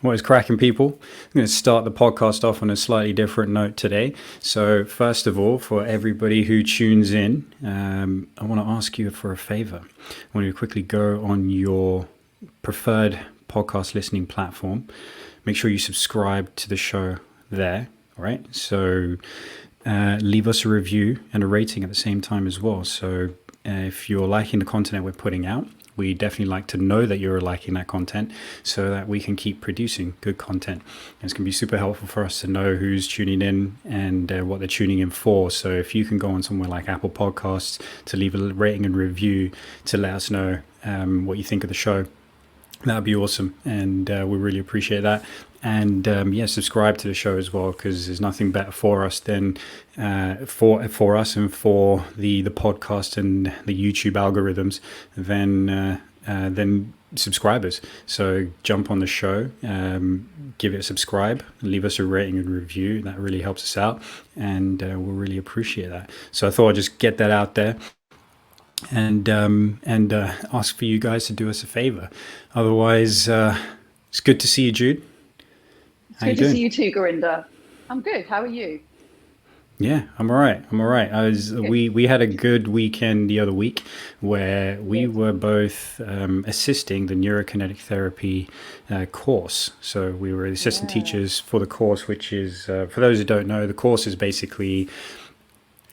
What is cracking, people? I'm going to start the podcast off on a slightly different note today. So, first of all, for everybody who tunes in, I want to ask you for a favor. I want you to quickly go on your preferred podcast listening platform. Make sure you subscribe to the show there. All right. So, leave us a review and a rating at the same time as well. So, if you're liking the content we're putting out, we definitely like to know that you're liking that content so that we can keep producing good content. And it's going to be super helpful for us to know who's tuning in and what they're tuning in for. So if you can go on somewhere like Apple Podcasts to leave a rating and review to let us know what you think of the show, that would be awesome. And we really appreciate that. And subscribe to the show as well, because there's nothing better for us than for us and for the podcast and the YouTube algorithms than subscribers. So jump on the show, give it a subscribe, leave us a rating and review. That really helps us out, and we'll really appreciate that. So I thought I'd just get that out there and ask for you guys to do us a favor. Otherwise, it's good to see you, Jude. It's good to see you too, Gorinda. I'm good. How are you? Yeah, I'm all right. We had a good weekend the other week where we were both assisting the NeuroKinetic Therapy course. So we were assistant teachers for the course, which is, for those who don't know, the course is basically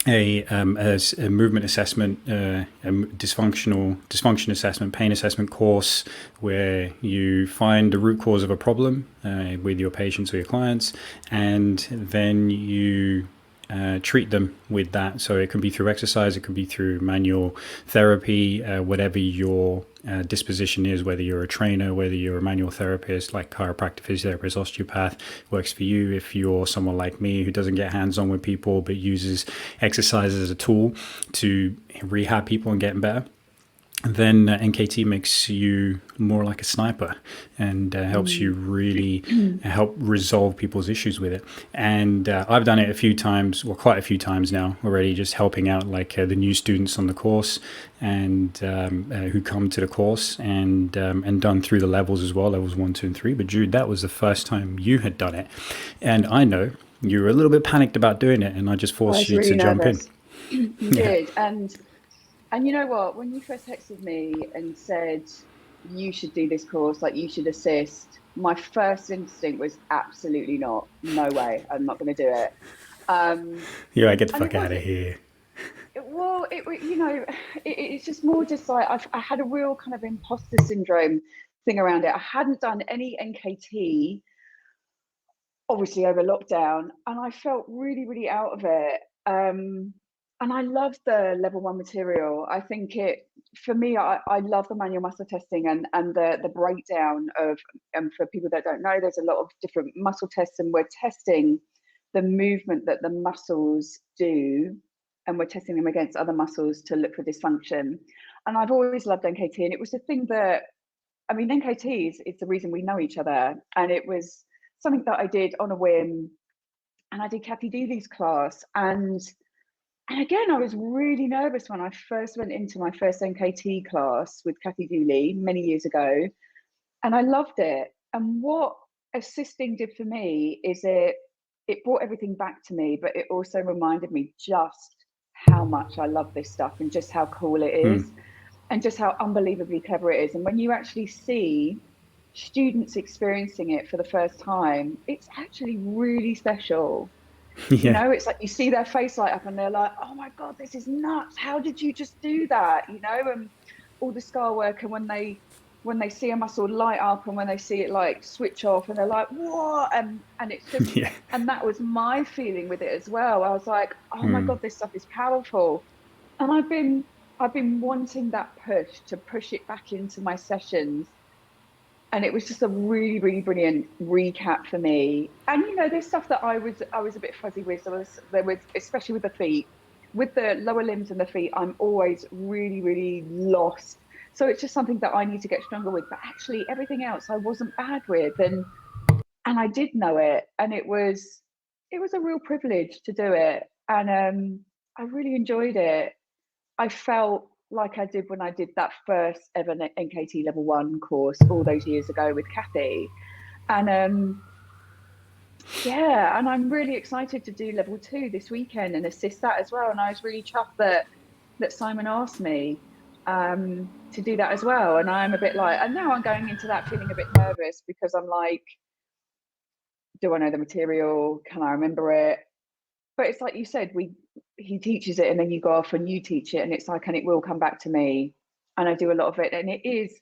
a movement assessment, dysfunction assessment, pain assessment course where you find the root cause of a problem with your patients or your clients, and then you treat them with that. So it can be through exercise, it can be through manual therapy, whatever your disposition is, whether you're a trainer, whether you're a manual therapist like chiropractor, physiotherapist, osteopath, works for you. If you're someone like me who doesn't get hands-on with people but uses exercise as a tool to rehab people and get them better, then NKT makes you more like a sniper and helps you really help resolve people's issues with it. And I've done it a few times, well, quite a few times now already, just helping out like the new students on the course and who come to the course and done through the levels as well, levels 1, 2, and 3. But Jude, that was the first time you had done it. And I know you were a little bit panicked about doing it, and I just forced you to jump in. You did. And you know what? When you first texted me and said you should do this course, like you should assist, my first instinct was absolutely not. No way. I'm not going to do it. Yeah, get the fuck out of here. It's just more just like I had a real kind of imposter syndrome thing around it. I hadn't done any NKT, obviously over lockdown, and I felt really, really out of it. And I love the level 1 material. I think for me, I love the manual muscle testing and the breakdown of, for people that don't know, there's a lot of different muscle tests, and we're testing the movement that the muscles do, and we're testing them against other muscles to look for dysfunction. And I've always loved NKT, and it was the thing that, I mean, NKT is the reason we know each other. And it was something that I did on a whim, and I did Kathy Deely's class. And again, I was really nervous when I first went into my first NKT class with Kathy Deely many years ago, and I loved it. And what assisting did for me is it brought everything back to me, but it also reminded me just how much I love this stuff and just how cool it is and just how unbelievably clever it is. And when you actually see students experiencing it for the first time, it's actually really special. Yeah. You know, it's like you see their face light up and they're like, oh my God, this is nuts. How did you just do that? You know, and all the scar work, and when they see a muscle light up and when they see it like switch off and they're like, what? And it's just, and that was my feeling with it as well. I was like, oh my God, this stuff is powerful. And I've been wanting that to push it back into my sessions. And it was just a really, really brilliant recap for me. And you know, there's stuff that I was a bit fuzzy with. There was especially with the feet, with the lower limbs and the feet, I'm always really, really lost. So it's just something that I need to get stronger with. But actually, everything else I wasn't bad with, and I did know it, and it was a real privilege to do it, and I really enjoyed it. I felt like I did when I did that first ever NKT level 1 course all those years ago with Kathy. And yeah, and I'm really excited to do level 2 this weekend and assist that as well. And I was really chuffed that Simon asked me to do that as well. And I'm a bit like, and now I'm going into that feeling a bit nervous because I'm like, do I know the material? Can I remember it? But it's like you said, he teaches it and then you go off and you teach it, and it's like, and it will come back to me. And I do a lot of it, and it is,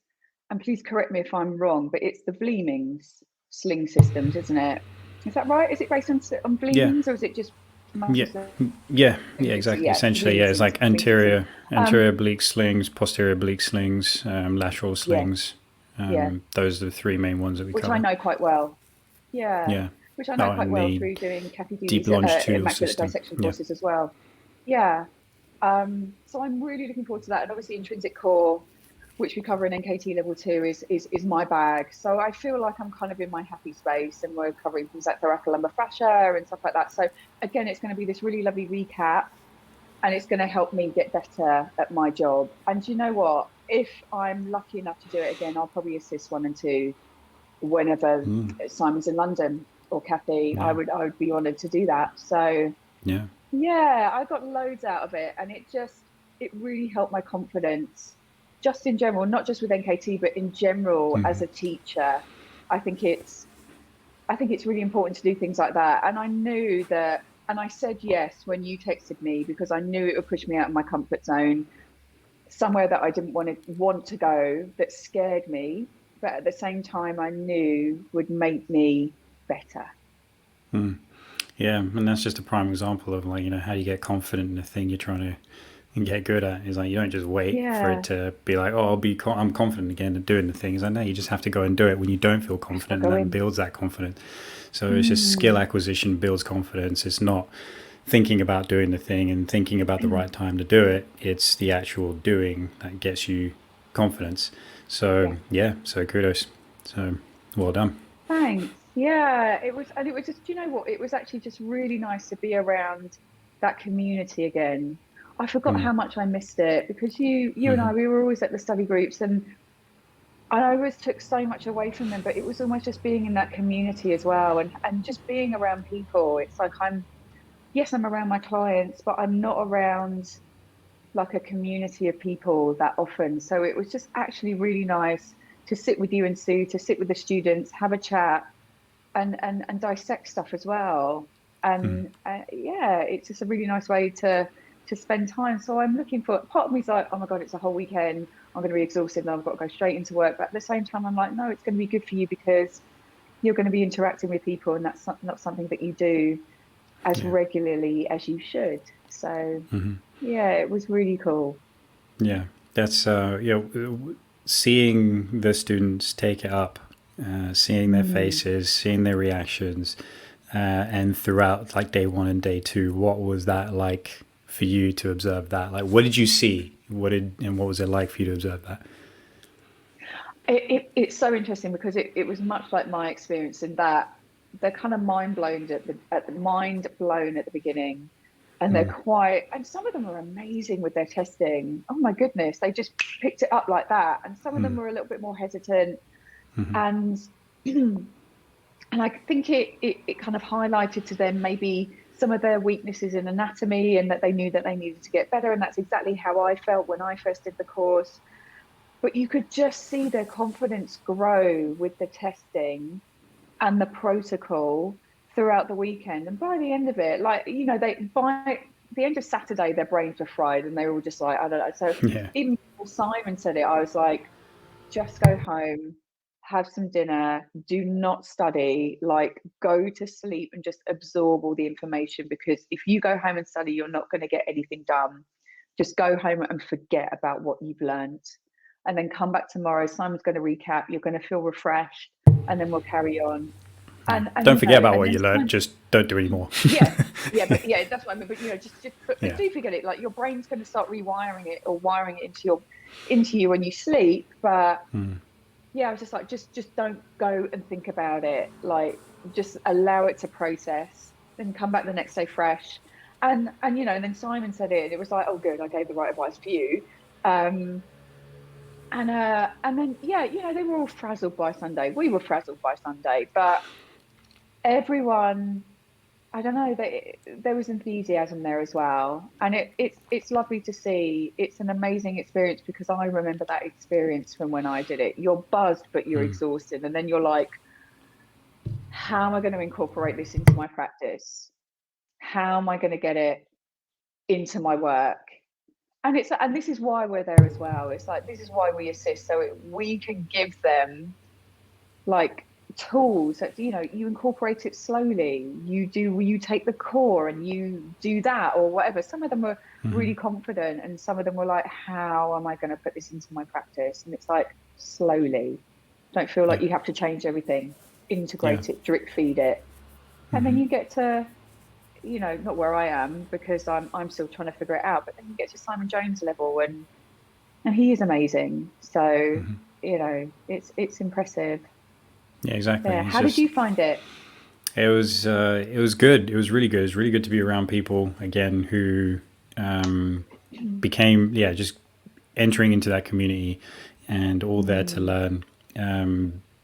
and please correct me if I'm wrong, but it's the Vleeming's sling systems, isn't it? Is that right? Is it based on Yeah. Vleeming's, or is it just Yeah, muscle yeah, slings? So exactly. yeah, Essentially, Vleeming yeah, it's slings, like sling systems. anterior oblique slings, posterior oblique slings, lateral Yeah, slings. yeah, Those are the three main ones that we which I cover. know quite well. Yeah, Yeah. which I know Oh, quite and well the through doing Kathy deep Dooley's longitudinal immaculate system. dissection Yeah. courses as well. Yeah. So I'm really looking forward to that. And obviously intrinsic core, which we cover in NKT level 2, is my bag. So I feel like I'm kind of in my happy space, and we're covering things like thoracolumbar fascia and stuff like that. So again, it's going to be this really lovely recap, and it's going to help me get better at my job. And you know what? If I'm lucky enough to do it again, I'll probably assist 1 and 2 whenever Simon's in London or Kathy. Yeah. I would be honoured to do that. So Yeah. yeah, I got loads out of it, and it really helped my confidence, just in general, not just with NKT, but in general as a teacher. I think it's really important to do things like that. And I knew that, and I said yes when you texted me, because I knew it would push me out of my comfort zone, somewhere that I didn't want to go, that scared me, but at the same time I knew would make me better. Yeah, and that's just a prime example of, like, how do you get confident in the thing you're trying to get good at. Is like, you don't just wait for it Yeah, to be like, oh, I'm confident again at doing the things. I know you just have to go and do it when you don't feel I'll confident, and go that in. builds that confidence. So it's just skill acquisition builds confidence. It's not thinking about doing the thing and thinking about the right time to do it. It's the actual doing that gets you confidence. So Yeah. yeah, so kudos. So well done. Thanks. Yeah, it was just, you know what? It was actually just really nice to be around that community again. I forgot how much I missed it, because you and I, we were always at the study groups, and I always took so much away from them, but it was almost just being in that community as well, and just being around people. It's like yes, I'm around my clients, but I'm not around like a community of people that often. So it was just actually really nice to sit with you and Sue, to sit with the students, have a chat, and dissect stuff as well. And yeah, it's just a really nice way to spend time. So I'm looking for, part of me's like, oh my god, it's a whole weekend, I'm going to be exhausted and I've got to go straight into work. But at the same time, I'm like, no, it's going to be good for you, because you're going to be interacting with people, and that's not something that you do as Yeah. regularly as you should. So yeah, it was really cool. Yeah, that's seeing the students take it up, seeing their faces, seeing their reactions, and throughout like day 1 and day 2, what was that like for you to observe that? Like, what did you see? What was it like for you to observe that? It's so interesting, because it was much like my experience, in that they're kind of mind blown at the beginning, and they're quite, and some of them are amazing with their testing. Oh my goodness, they just picked it up like that. And some of them were a little bit more hesitant, and and I think it kind of highlighted to them maybe some of their weaknesses in anatomy, and that they knew that they needed to get better. And that's exactly how I felt when I first did the course. But you could just see their confidence grow with the testing and the protocol throughout the weekend. And by the end of it, like, by the end of Saturday, their brains were fried, and they were all just like, I don't know. So Yeah, even before Simon said it, I was like, just go home, have some dinner, do not study, like, go to sleep and just absorb all the information, because if you go home and study, you're not going to get anything done. Just go home and forget about what you've learned, and then come back tomorrow. Simon's going to recap, you're going to feel refreshed, and then we'll carry on. yeah. And Don't forget about and what then you learned. Simon, Just don't do anymore. yeah, yeah, but yeah, that's what I mean. But but Yeah, do forget it. Like, your brain's going to start rewiring it, or wiring it into you when you sleep. But yeah, I was just like, just don't go and think about it. Like, just allow it to process, then come back the next day fresh. And then Simon said it, and it was like, oh, good, I gave the right advice for you. And then, yeah, they were all frazzled by Sunday. We were frazzled by Sunday, but everyone, I don't know, there was enthusiasm there as well. And it's lovely to see. It's an amazing experience because I remember that experience from when I did it. You're buzzed, but you're exhausted. And then you're like, how am I going to incorporate this into my practice? How am I going to get it into my work? And this is why we're there as well. It's like, this is why we assist. So we can give them like tools that, you incorporate it slowly. You take the core and you do that or whatever. Some of them were really confident and some of them were like, how am I going to put this into my practice? And it's like, slowly. Don't feel like you have to change everything. Integrate it, drip feed it. And then you get to, not where I am because I'm still trying to figure it out, but then you get to Simon Jones level and he is amazing. So, it's impressive. Yeah, exactly. Yeah. How did you find it? It was good. It was really good. It was really good to be around people again who became just entering into that community and all there to learn.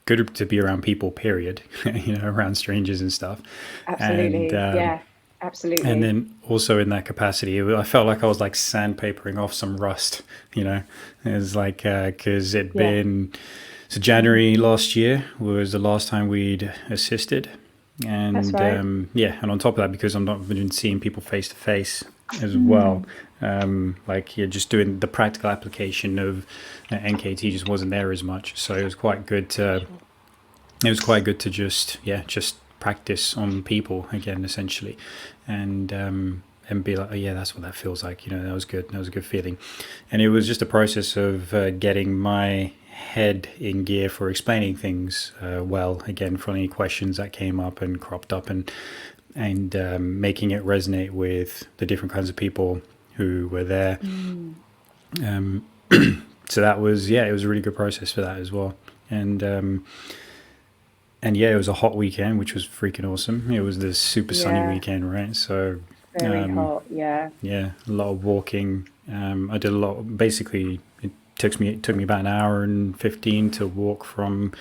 Good to be around people, period. Around strangers and stuff. Absolutely. And, absolutely. And then also in that capacity, I felt like I was like sandpapering off some rust. It was like because it'd been. So January last year was the last time we'd assisted. And that's right. And on top of that, because I'm not been seeing people face to face as well, just doing the practical application of NKT just wasn't there as much. So it was quite good to just practice on people again, essentially, and be like, oh yeah, that's what that feels like. That was good. That was a good feeling, and it was just a process of getting my head in gear for explaining things well, again, for any questions that came up and cropped up, and making it resonate with the different kinds of people who were there. So that was it was a really good process for that as well, and it was a hot weekend, which was freaking awesome. It was this super sunny weekend, right? So very hot, yeah, a lot of walking. I did a lot. Basically, it took me about an hour and 15 to walk from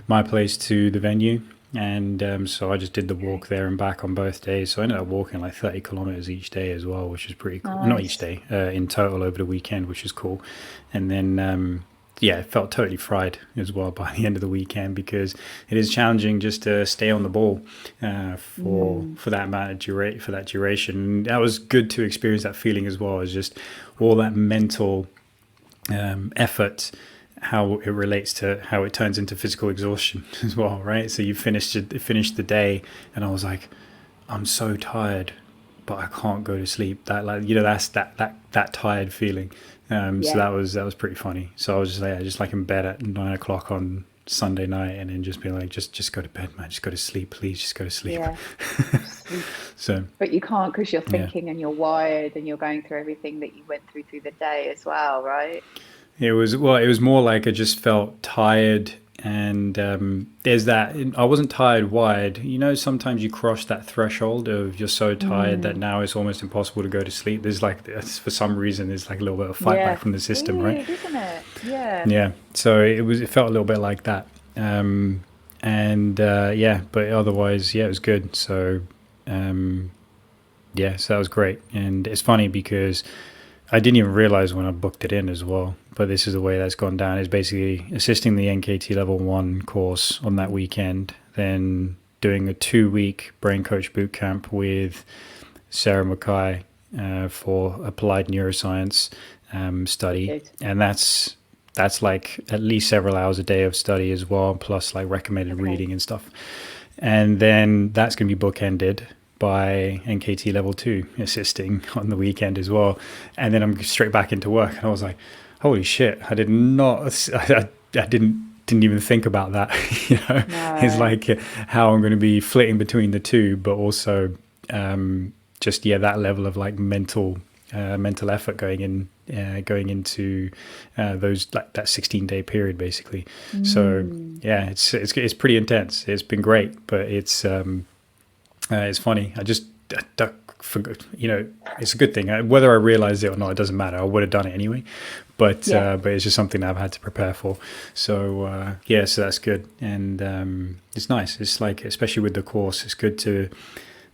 my place to the venue, and so I just did the walk there and back on both days. So I ended up walking like 30 kilometers each day as well, which is pretty cool. Nice. Not each day, in total over the weekend, which is cool. And then it felt totally fried as well by the end of the weekend, because it is challenging just to stay on the ball for that amount of duration. And that was good to experience that feeling as well, as just all that mental effort, how it relates to how it turns into physical exhaustion as well, right? So you finished the day, and I was like, I'm so tired, but I can't go to sleep. That that's that tired feeling. So that was pretty funny. So I was just in bed at 9 o'clock on Sunday night, and then just being like, just go to bed, man. Just go to sleep, please. Just go to sleep. Yeah. So, but you can't, because you're thinking and you're wired and you're going through everything that you went through the day as well, right? It was more like I just felt tired, and there's that. I wasn't tired wide. Sometimes you cross that threshold of you're so tired that now it's almost impossible to go to sleep. There's for some reason there's like a little bit of fight back from the system, right? Isn't it? Yeah. Yeah. So it felt a little bit like that, but otherwise, it was good. So so that was great, and it's funny because I didn't even realize when I booked it in as well, but this is the way that's gone down, is basically assisting the NKT level 1 course on that weekend, then doing a 2-week Brain Coach Bootcamp with Sarah McKay for applied neuroscience study. Good. And that's like at least several hours a day of study as well, plus like recommended reading and stuff. And then that's going to be bookended by NKT level 2 assisting on the weekend as well, and then I'm straight back into work. And I was like, holy shit, I didn't even think about that. No. It's like how I'm going to be flitting between the two, but also that level of like mental effort going into those, like that 16-day period basically. So it's pretty intense. It's been great, but it's funny. I just forgot. It's a good thing. Whether I realized it or not, it doesn't matter. I would have done it anyway. but Yeah. but it's just something that I've had to prepare for. So yeah, so that's good, and it's nice. It's like, especially with the course, it's good to.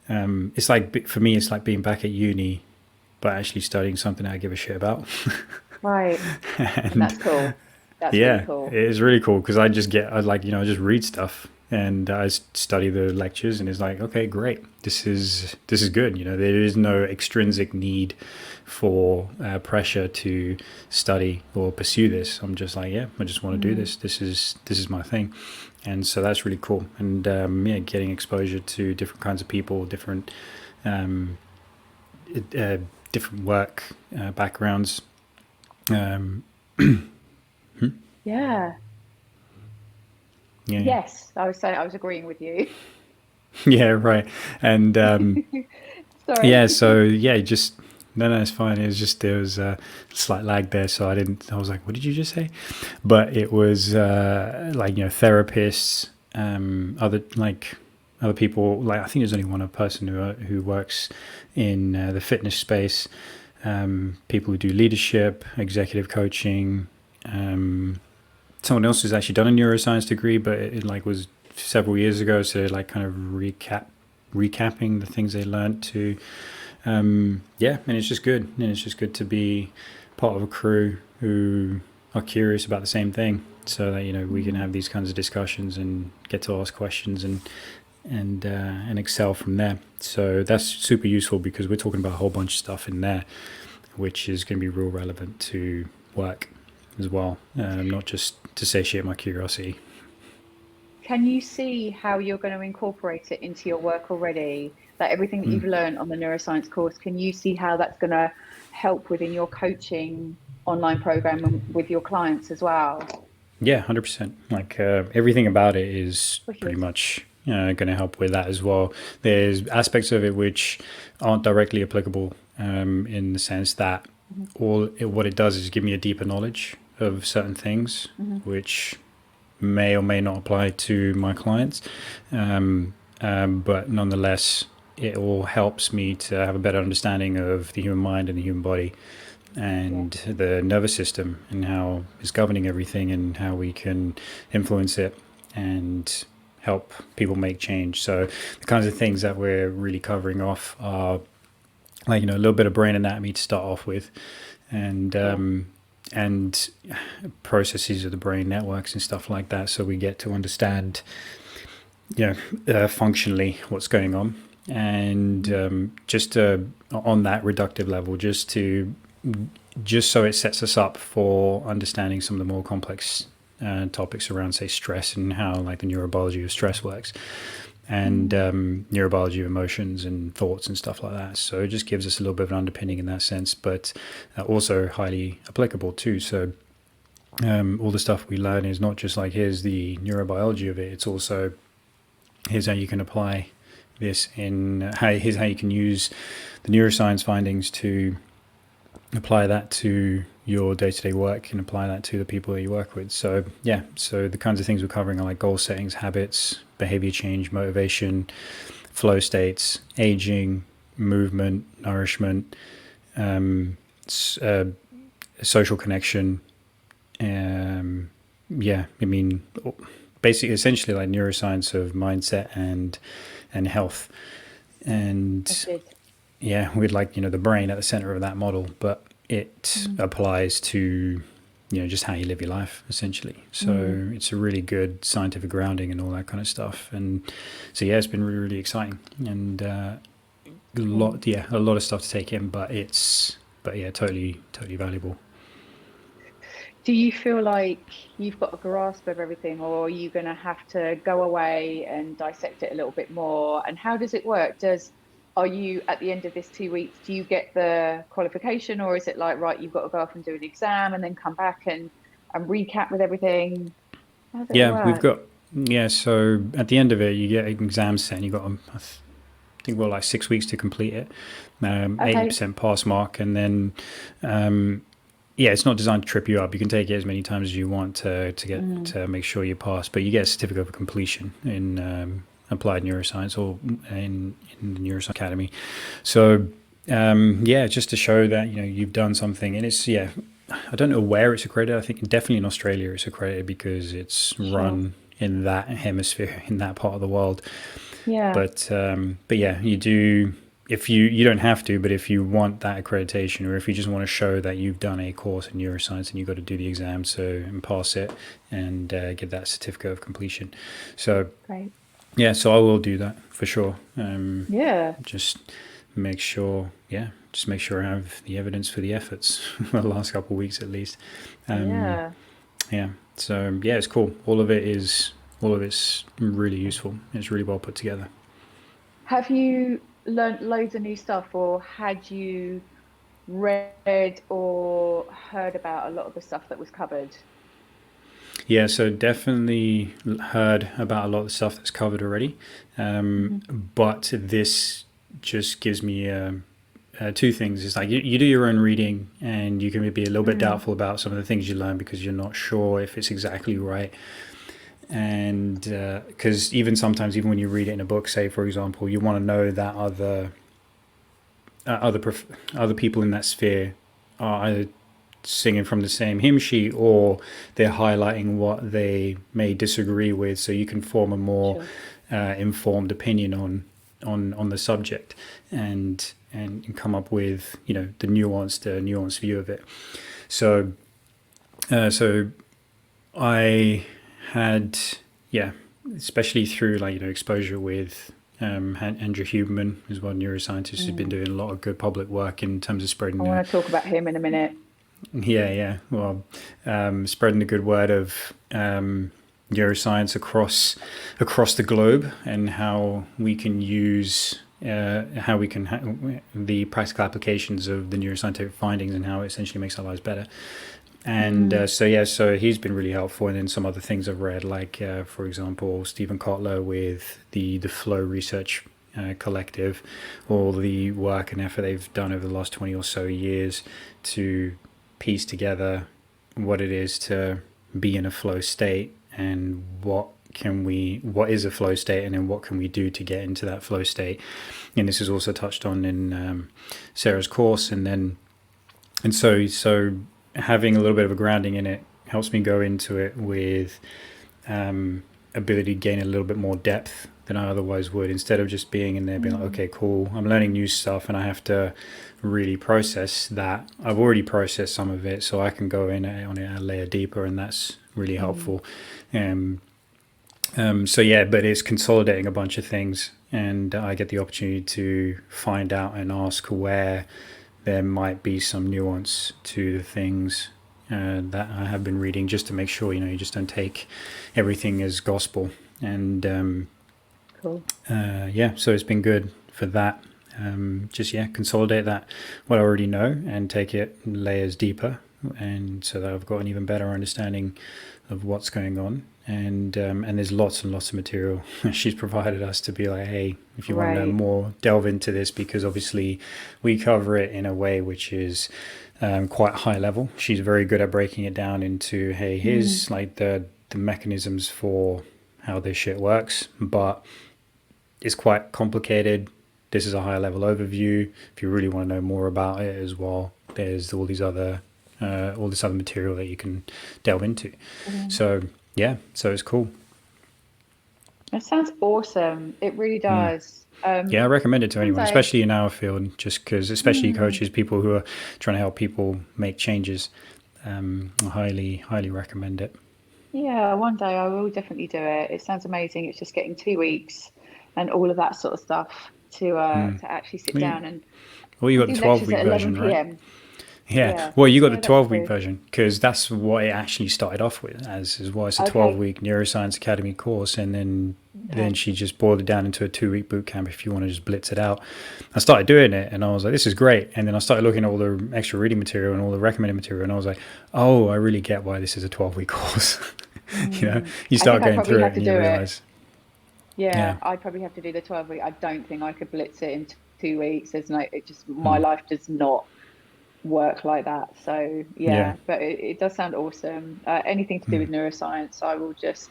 It's like, for me, it's like being back at uni, but actually studying something I give a shit about. Right. And And that's cool. That's really yeah, cool. it is really cool because I like, I just read stuff and I study the lectures, and it's like, okay, great, this is good. There is no extrinsic need for pressure to study or pursue this. I'm just like, yeah, I just want to do this. This is my thing, and so that's really cool. And yeah, getting exposure to different kinds of people, um, different work backgrounds. Um, Yeah. yeah, Yes, I was saying, I was agreeing with you. yeah, right. And Sorry. yeah, so yeah, just no, it's fine. It was just, there was a slight lag there, so I was like, what did you just say? But it was like, therapists, other people. Like, I think there's only one other person who works in the fitness space. People who do leadership, executive coaching. Someone else who's actually done a neuroscience degree, but it like was several years ago, so they're like kind of recapping the things they learned to. Yeah, and it's just good. And it's just good to be part of a crew who are curious about the same thing, so that we can have these kinds of discussions and get to ask questions and excel from there. So that's super useful because we're talking about a whole bunch of stuff in there, which is going to be real relevant to work as well, not just to satiate my curiosity. Can you see how you're going to incorporate it into your work already? Like everything that you've learned on the neuroscience course, can you see how that's going to help within your coaching online program and with your clients as well? Yeah, 100%. Like everything about it is pretty Wicked. much going to help with that as well. There's aspects of it which aren't directly applicable, in the sense that what it does is give me a deeper knowledge of certain things, which may or may not apply to my clients. But nonetheless, it all helps me to have a better understanding of the human mind and the human body Yeah. and the nervous system and how it's governing everything and how we can influence it and help people make change. So the kinds of things that we're really covering off are like, a little bit of brain anatomy to start off with, and Yeah. and processes of the brain, networks and stuff like that, so we get to understand functionally what's going on. And just on that reductive level, just so it sets us up for understanding some of the more complex topics around, say, stress and how like the neurobiology of stress works, and neurobiology of emotions and thoughts and stuff like that. So it just gives us a little bit of an underpinning in that sense, but also highly applicable too. So all the stuff we learn is not just like, here's the neurobiology of it, it's also, here's how you can apply this here's how you can use the neuroscience findings to apply that to your day-to-day work and apply that to the people that you work with. So yeah, so the kinds of things we're covering are like goal settings, habits, behavior change, motivation, flow states, aging, movement, nourishment, social connection. Yeah, I mean, basically, essentially like neuroscience of mindset and health. And yeah, with like, the brain at the center of that model, but it applies to, just how you live your life essentially. So it's a really good scientific grounding and all that kind of stuff. And so, yeah, it's been really, really exciting, and a lot of stuff to take in, but yeah, totally valuable. Do you feel like you've got a grasp of everything, or are you going to have to go away and dissect it a little bit more? And how does it work? Are you at the end of this 2 weeks, do you get the qualification, or is it like, right, you've got to go off and do an exam and then come back and recap with everything? How does it all Yeah, we've work? got, yeah, so at the end of it, you get an exam set and you've got, I think, well, like 6 weeks to complete it, Okay. 80% pass mark. And then, yeah, it's not designed to trip you up. You can take it as many times as you want to make sure you pass, but you get a certificate of completion in applied neuroscience or in the Neuroscience Academy. So, yeah, just to show that, you've done something. And it's, yeah, I don't know where it's accredited. I think definitely in Australia it's accredited because it's run in that hemisphere, in that part of the world. Yeah. But yeah, you do. If you don't have to, but if you want that accreditation, or if you just want to show that you've done a course in neuroscience and you've got to do the exam and pass it and get that certificate of completion. So Great. yeah, so I will do that for sure. Yeah. Just make sure I have the evidence for the efforts for the last couple of weeks at least. Yeah. Yeah. So yeah, it's cool. All of it's really useful. It's really well put together. Have you learned loads of new stuff, or had you read or heard about a lot of the stuff that was covered? Yeah, so definitely heard about a lot of the stuff that's covered already. But this just gives me two things. It's like you do your own reading and you can be a little bit doubtful about some of the things you learn because you're not sure if it's exactly right. And because even sometimes, even when you read it in a book, say, for example, you want to know that other people in that sphere are either singing from the same hymn sheet or they're highlighting what they may disagree with, so you can form a more informed opinion on the subject and come up with the nuanced view of it. So I had especially through exposure with Andrew Huberman as well, neuroscientist who's been doing a lot of good public work in terms of spreading. I want to talk about him in a minute. Yeah. Well, spreading the good word of neuroscience across the globe, and how we can use the practical applications of the neuroscientific findings and how it essentially makes our lives better. And so he's been really helpful. And then some other things I've read, like for example, Stephen Kotler with the Flow Research Collective, all the work and effort they've done over the last 20 or so years to piece together what it is to be in a flow state and what is a flow state, and then what can we do to get into that flow state. And this is also touched on in Sarah's course. And so having a little bit of a grounding in it helps me go into it with ability to gain a little bit more depth than I otherwise would, instead of just being in there being like, okay, cool, I'm learning new stuff and I have to really process that. I've already processed some of it, so I can go in on it a layer deeper, and that's really helpful. But it's consolidating a bunch of things, and I get the opportunity to find out and ask where there might be some nuance to the things that I have been reading, just to make sure you just don't take everything as gospel. And Cool. So it's been good for that. Consolidate that what I already know and take it layers deeper, and so that I've got an even better understanding of what's going on. And there's lots and lots of material she's provided us to be like, hey, if you want to know more, delve into this, because obviously we cover it in a way which is quite high level. She's very good at breaking it down into, hey, here's like the mechanisms for how this shit works, but it's quite complicated. This is a high level overview. If you really want to know more about it as well, there's all this other material that you can delve into. So it's cool. That sounds awesome. It really does. I recommend it to anyone, especially in our field, just because, especially coaches, people who are trying to help people make changes. I highly recommend it. Yeah, one day I will definitely do it. It sounds amazing. It's just getting 2 weeks and all of that sort of stuff to actually sit down and you got the 12-week version, right? Yeah. Well, you got the 12-week version, because that's what it actually started off with as well. It's a 12-week Neuroscience Academy course, and then she just boiled it down into a 2-week boot camp if you want to just blitz it out. I started doing it and I was like, this is great. And then I started looking at all the extra reading material and all the recommended material, and I was like, oh, I really get why this is a 12-week course. You start going through it and you realize. Yeah, I'd probably have to do the 12-week. I don't think I could blitz it in 2 weeks. There's my life does not work like that. So but it does sound awesome. Anything to do with neuroscience, I will just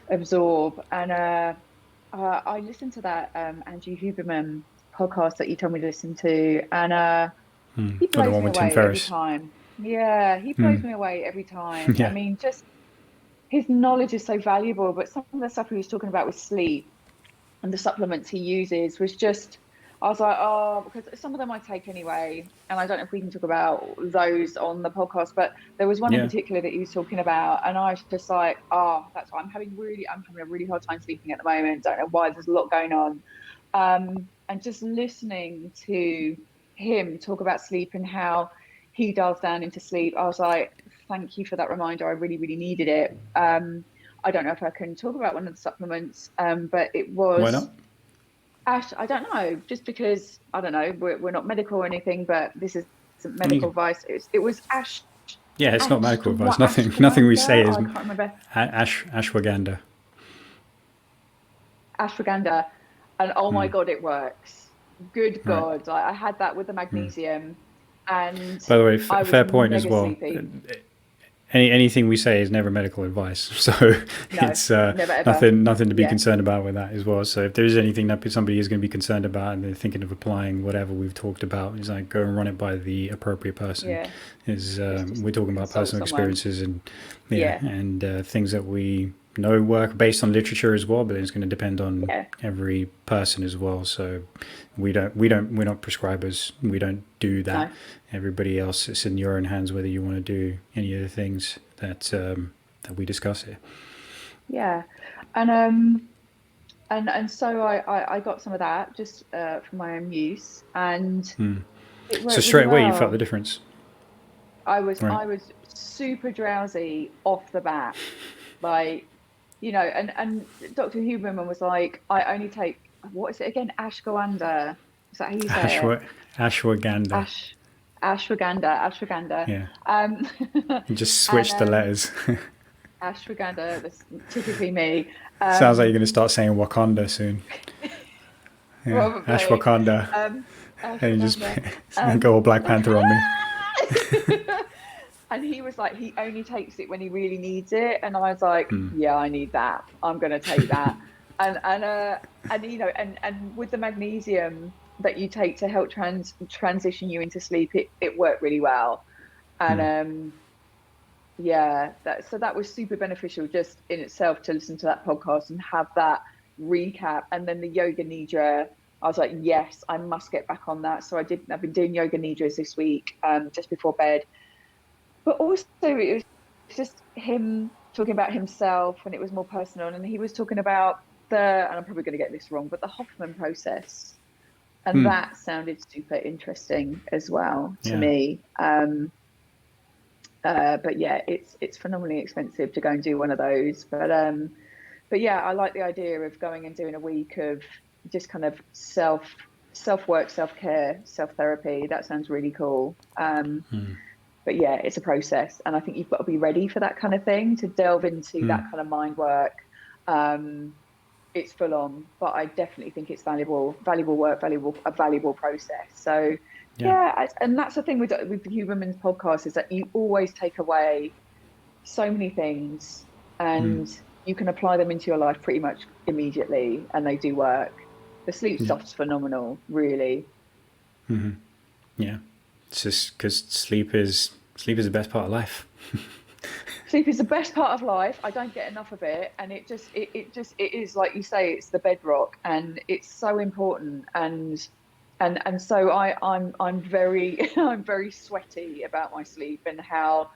absorb. And I listened to that Andrew Huberman podcast that you told me to listen to, and he Or the blows one me with Tim away every Ferriss. time. Yeah, he blows me away every time. I Yeah. mean, just his knowledge is so valuable, but some of the stuff he was talking about with sleep and the supplements he uses was just, I was like, oh, because some of them I take anyway, and I don't know if we can talk about those on the podcast, but there was one in Yeah. particular that he was talking about, and I was just like, oh, that's why I'm having a really hard time sleeping at the moment. Don't know why. There's a lot going on, and just listening to him talk about sleep and how he dials down into sleep, I was like, thank you for that reminder. I really, really needed it. I don't know if I can talk about one of the supplements, but it Why was not? ash. I don't know, just because I don't know. We're not medical or anything, but this isn't I mean, medical advice. It was ash, yeah, it's not medical advice. Nothing we say ashwagandha. is I can't remember, ashwagandha. ashwagandha, and oh my god, it works. Good Right. God, I had that with the magnesium, and By the way, I was fair point as mega well. sleepy. Anything we say is never medical advice, so No, it's never ever. nothing to be Yeah, concerned about with that as well. So if there is anything that somebody is going to be concerned about and they're thinking of applying whatever we've talked about, is like go and run it by the appropriate person. yeah. Is Just we're talking about consult personal someone. experiences and Yeah, and things that we know work based on literature as well, but it's going to depend on yeah. every person as well. So we're not prescribers. We don't do that. No. Everybody else, it's in your own hands whether you want to do any of the things that we discuss here. Yeah, and so I got some of that just for my own use, and it So worked really straight away you felt the well. difference, right? I was super drowsy off the bat, like, and Dr. Huberman was like, I only take, what is it again, ashwagandha? Is that how you say it? Ashwa, ashwagandha. Ash ashwagandha. Yeah, Um, you just and switch the letters. ashwagandha, that's typically me. Sounds like you're Um, going to start saying Wakanda soon. Yeah, Probably. ashwagandha, and you just Ashwagandha. go all Um, Black Panther on me. and he was like, he only takes it when he really needs it, and I was like, yeah, I need that. I'm gonna take that. And with the magnesium that you take to help transition you into sleep, it worked really well. And yeah, that was super beneficial just in itself to listen to that podcast and have that recap. And then the yoga nidra, I was like, yes, I must get back on that. So I've been doing yoga nidras this week, just before bed. But also it was just him talking about himself, and it was more personal. And he was talking about and I'm probably going to get this wrong, but the Hoffman process. And that sounded super interesting as well to Yeah. me. But yeah, it's phenomenally expensive to go and do one of those. But yeah, I like the idea of going and doing a week of just kind of self work, self-care, self-therapy. That sounds really cool. But yeah, it's a process, and I think you've got to be ready for that kind of thing, to delve into that kind of mind work. It's full on, but I definitely think it's valuable work, a valuable process. So yeah, and that's the thing with Huberman's podcast, is that you always take away so many things, and you can apply them into your life pretty much immediately, and they do work. The sleep stuff's phenomenal, really. Yeah, it's just because sleep is the best part of life. Sleep is the best part of life. I don't get enough of it, and it is, like you say, it's the bedrock, and it's so important. And so I'm very I'm very sweaty about my sleep and how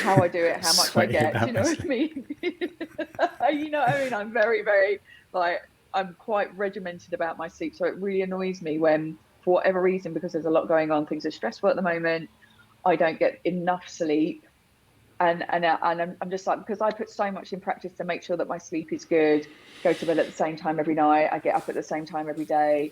I do it, how much I Sweaty get. Do about you know what I mean? You know what I mean? I'm very, very, like, I'm quite regimented about my sleep, so it really annoys me when, for whatever reason, because there's a lot going on, things are stressful at the moment, I don't get enough sleep. And I'm just like, because I put so much in practice to make sure that my sleep is good, go to bed at the same time every night, I get up at the same time every day.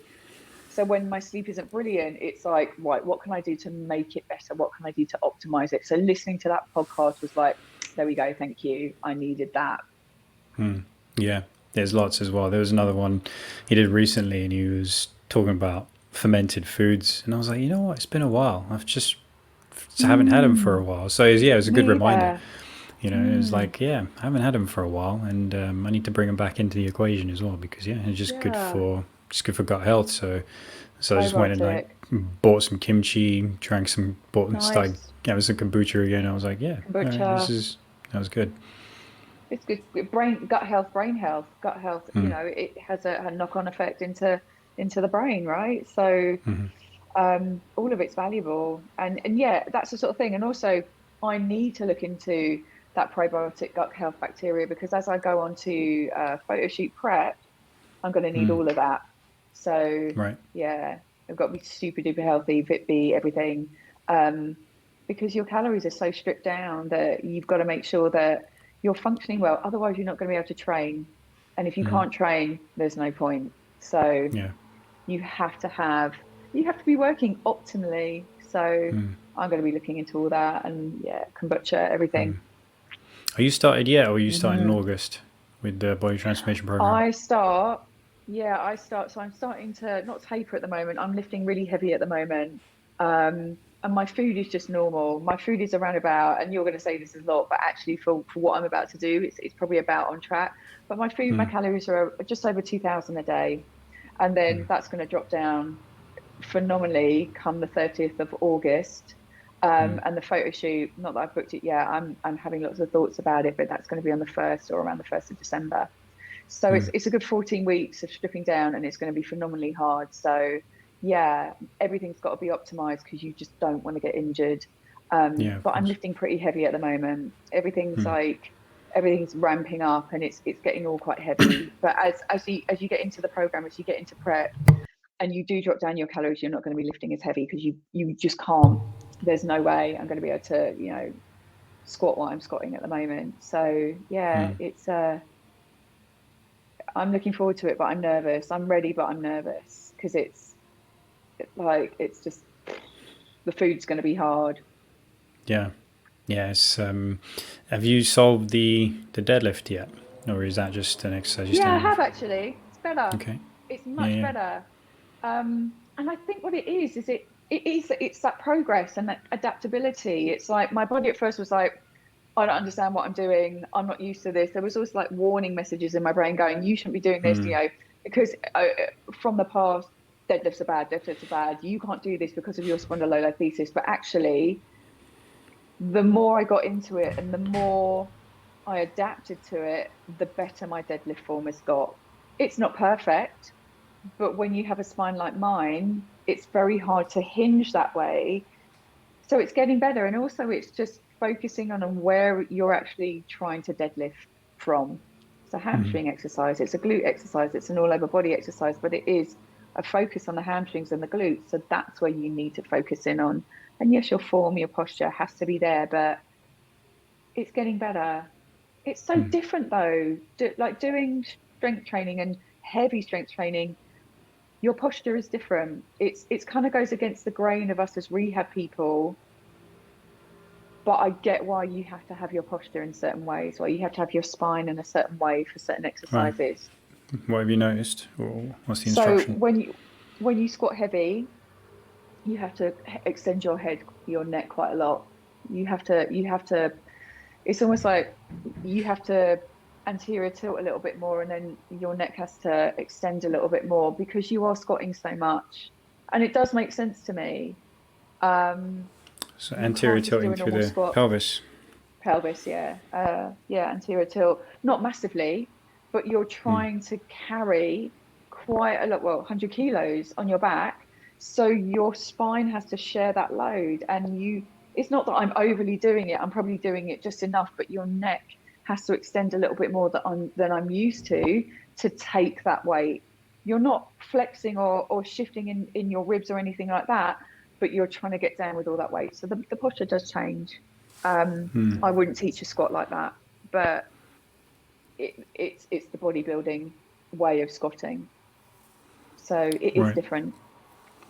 So when my sleep isn't brilliant, it's like, right, what can I do to make it better? What can I do to optimize it? So listening to that podcast was like, there we go, thank you. I needed that. Yeah, there's lots as well. There was another one he did recently, and he was talking about fermented foods, and I was like, you know what? It's been a while. I haven't had them for a while. So it was a good reminder. It was like, I haven't had them for a while, and I need to bring them back into the equation as well, because it's just good for gut health. So I just went and bought some kimchi, started Nice. having some kombucha again. I was like, yeah, all right, Kombucha. that was good. It's good. Gut health, brain health, gut health. You Mm, know, it has a knock-on effect into the brain, right? So all of it's valuable, and yeah, that's the sort of thing. And also, I need to look into that probiotic gut health bacteria because as I go on to photoshoot prep, I'm going to need mm, all of that. So right. yeah, I've got to be super duper healthy, fit be everything, um, because your calories are so stripped down that you've got to make sure that you're functioning well. Otherwise, you're not going to be able to train, and if you Mm, can't train, there's no point. So yeah. you have to have you have to be working optimally. So Mm, I'm going to be looking into all that, and yeah, kombucha, everything. mm. Are you started yet, or are you starting in Hmm. August with the body transformation program? I start, yeah, I start. So I'm starting to not taper at the moment. I'm lifting really heavy at the moment. And my food is just normal. My food is around about, and you're going to say this is a lot, but actually for what I'm about to do, it's probably about on track. But my food, my Mm, calories are just over 2,000 a day. And then mm, that's going to drop down phenomenally come the 30th of August. mm, And the photo shoot, not that I've booked it yet, I'm having lots of thoughts about it, but that's going to be on the 1st or around the 1st of December. So mm, it's a good 14 weeks of stripping down and it's going to be phenomenally hard. So yeah, everything's got to be optimized because you just don't want to get injured. yeah, of But I'm course. lifting pretty heavy at the moment. Mm, Everything's ramping up and it's getting all quite heavy. But as you get into the program, as you get into prep and you do drop down your calories, you're not going to be lifting as heavy because you just can't. There's no way I'm going to be able to, squat what I'm squatting at the moment. So yeah, mm. it's I'm looking forward to it, but I'm nervous. I'm ready, but I'm nervous because it's just the food's going to be hard. Yeah. Yes. Have you solved the deadlift yet, or is that just an exercise you're Yeah, still I in with? have actually. It's better. Okay. It's Yeah. much Yeah. better. And I think what it is it's that progress and that adaptability. It's like my body at first was like, I don't understand what I'm doing. I'm not used to this. There was always like warning messages in my brain going, you shouldn't be doing this, Mm, because from the past, deadlifts are bad. You can't do this because of your spondylolisthesis. But actually, the more I got into it and the more I adapted to it, the better my deadlift form has got. It's not perfect, but when you have a spine like mine, it's very hard to hinge that way. So it's getting better. And also, it's just focusing on where you're actually trying to deadlift from. It's a mm, hamstring exercise, it's a glute exercise, it's an all over body exercise, but it is a focus on the hamstrings and the glutes. So that's where you need to focus in on. And yes, your form, your posture has to be there, but it's getting better. It's so mm. different though. Like doing strength training and heavy strength training, your posture is different. It's kind of goes against the grain of us as rehab people, but I get why you have to have your posture in certain ways, why you have to have your spine in a certain way for certain Right. exercises. What have you noticed, or what's the So instruction? when you squat heavy, you have to extend your neck quite a lot. You have to. It's almost like you have to anterior tilt a little bit more, and then your neck has to extend a little bit more because you are squatting so much, and it does make sense to me. Um, So you anterior can't just do tilting a through normal the squat. pelvis. Pelvis, yeah. Yeah, anterior tilt, not massively, but you're Mm, trying to carry quite a lot, well, 100 kilos on your back. So your spine has to share that load. It's not that I'm overly doing it, I'm probably doing it just enough, but your neck has to extend a little bit more than I'm used to take that weight. You're not flexing or shifting in your ribs or anything like that, but you're trying to get down with all that weight. So the posture does change. mm, I wouldn't teach a squat like that, but it's the bodybuilding way of squatting, so it is right. different.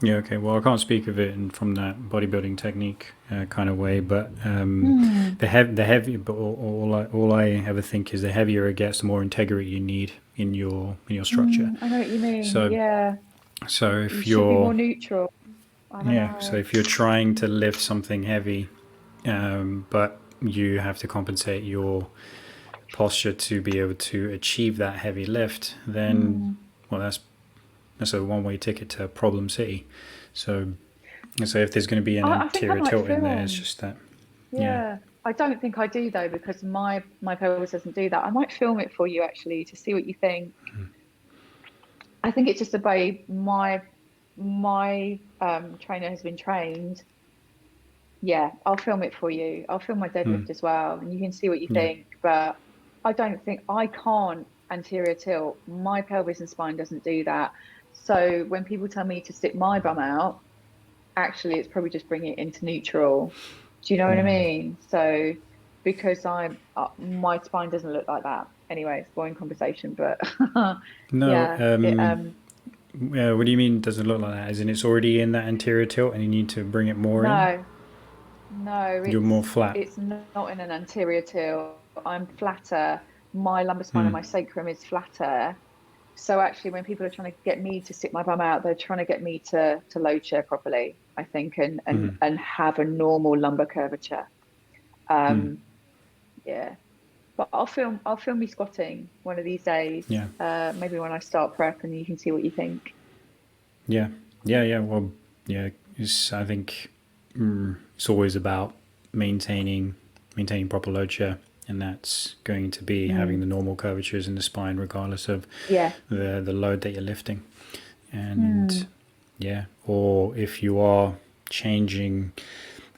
Yeah. Okay. Well, I can't speak of it from that bodybuilding technique kind of way, but Mm, the heavier. But all I ever think is the heavier it gets, the more integrity you need in your structure. I know what you mean. So Yeah, so you if should be you're more neutral. I don't yeah, so know. if you're trying to lift something heavy, but you have to compensate your posture to be able to achieve that heavy lift, then Mm, well, that's a one-way ticket to problem city. So And so if there's going to be an I think I anterior might tilt in there, it's film. just that. Yeah. Yeah. I don't think I do though, because my pelvis doesn't do that. I might film it for you actually to see what you think. I think it's just the way my trainer has been trained. Yeah, I'll film it for you. I'll film my deadlift as well, and you can see what you Yeah. think. But I don't think I can't anterior tilt. My pelvis and spine doesn't do that. So when people tell me to stick my bum out, actually, it's probably just bringing it into neutral. Do you know what I mean? So because my spine doesn't look like that. Anyway, it's a boring conversation, but No. yeah, it What do you mean? Doesn't look like that? As in, it's already in that anterior tilt, and you need to bring it more in. no. No, You're more flat. it's not in an anterior tilt. I'm flatter. My lumbar spine and my sacrum is flatter. So actually, when people are trying to get me to stick my bum out, they're trying to get me to load share properly, I think, and have a normal lumbar curvature. Yeah. But I'll film me squatting one of these days. Yeah. Maybe when I start prep, and you can see what you think. Yeah. Yeah. Yeah. Well, yeah. I think it's always about maintaining proper load share, and that's going to be having the normal curvatures in the spine, regardless of Yeah. the load that you're lifting. And yeah, or if you are changing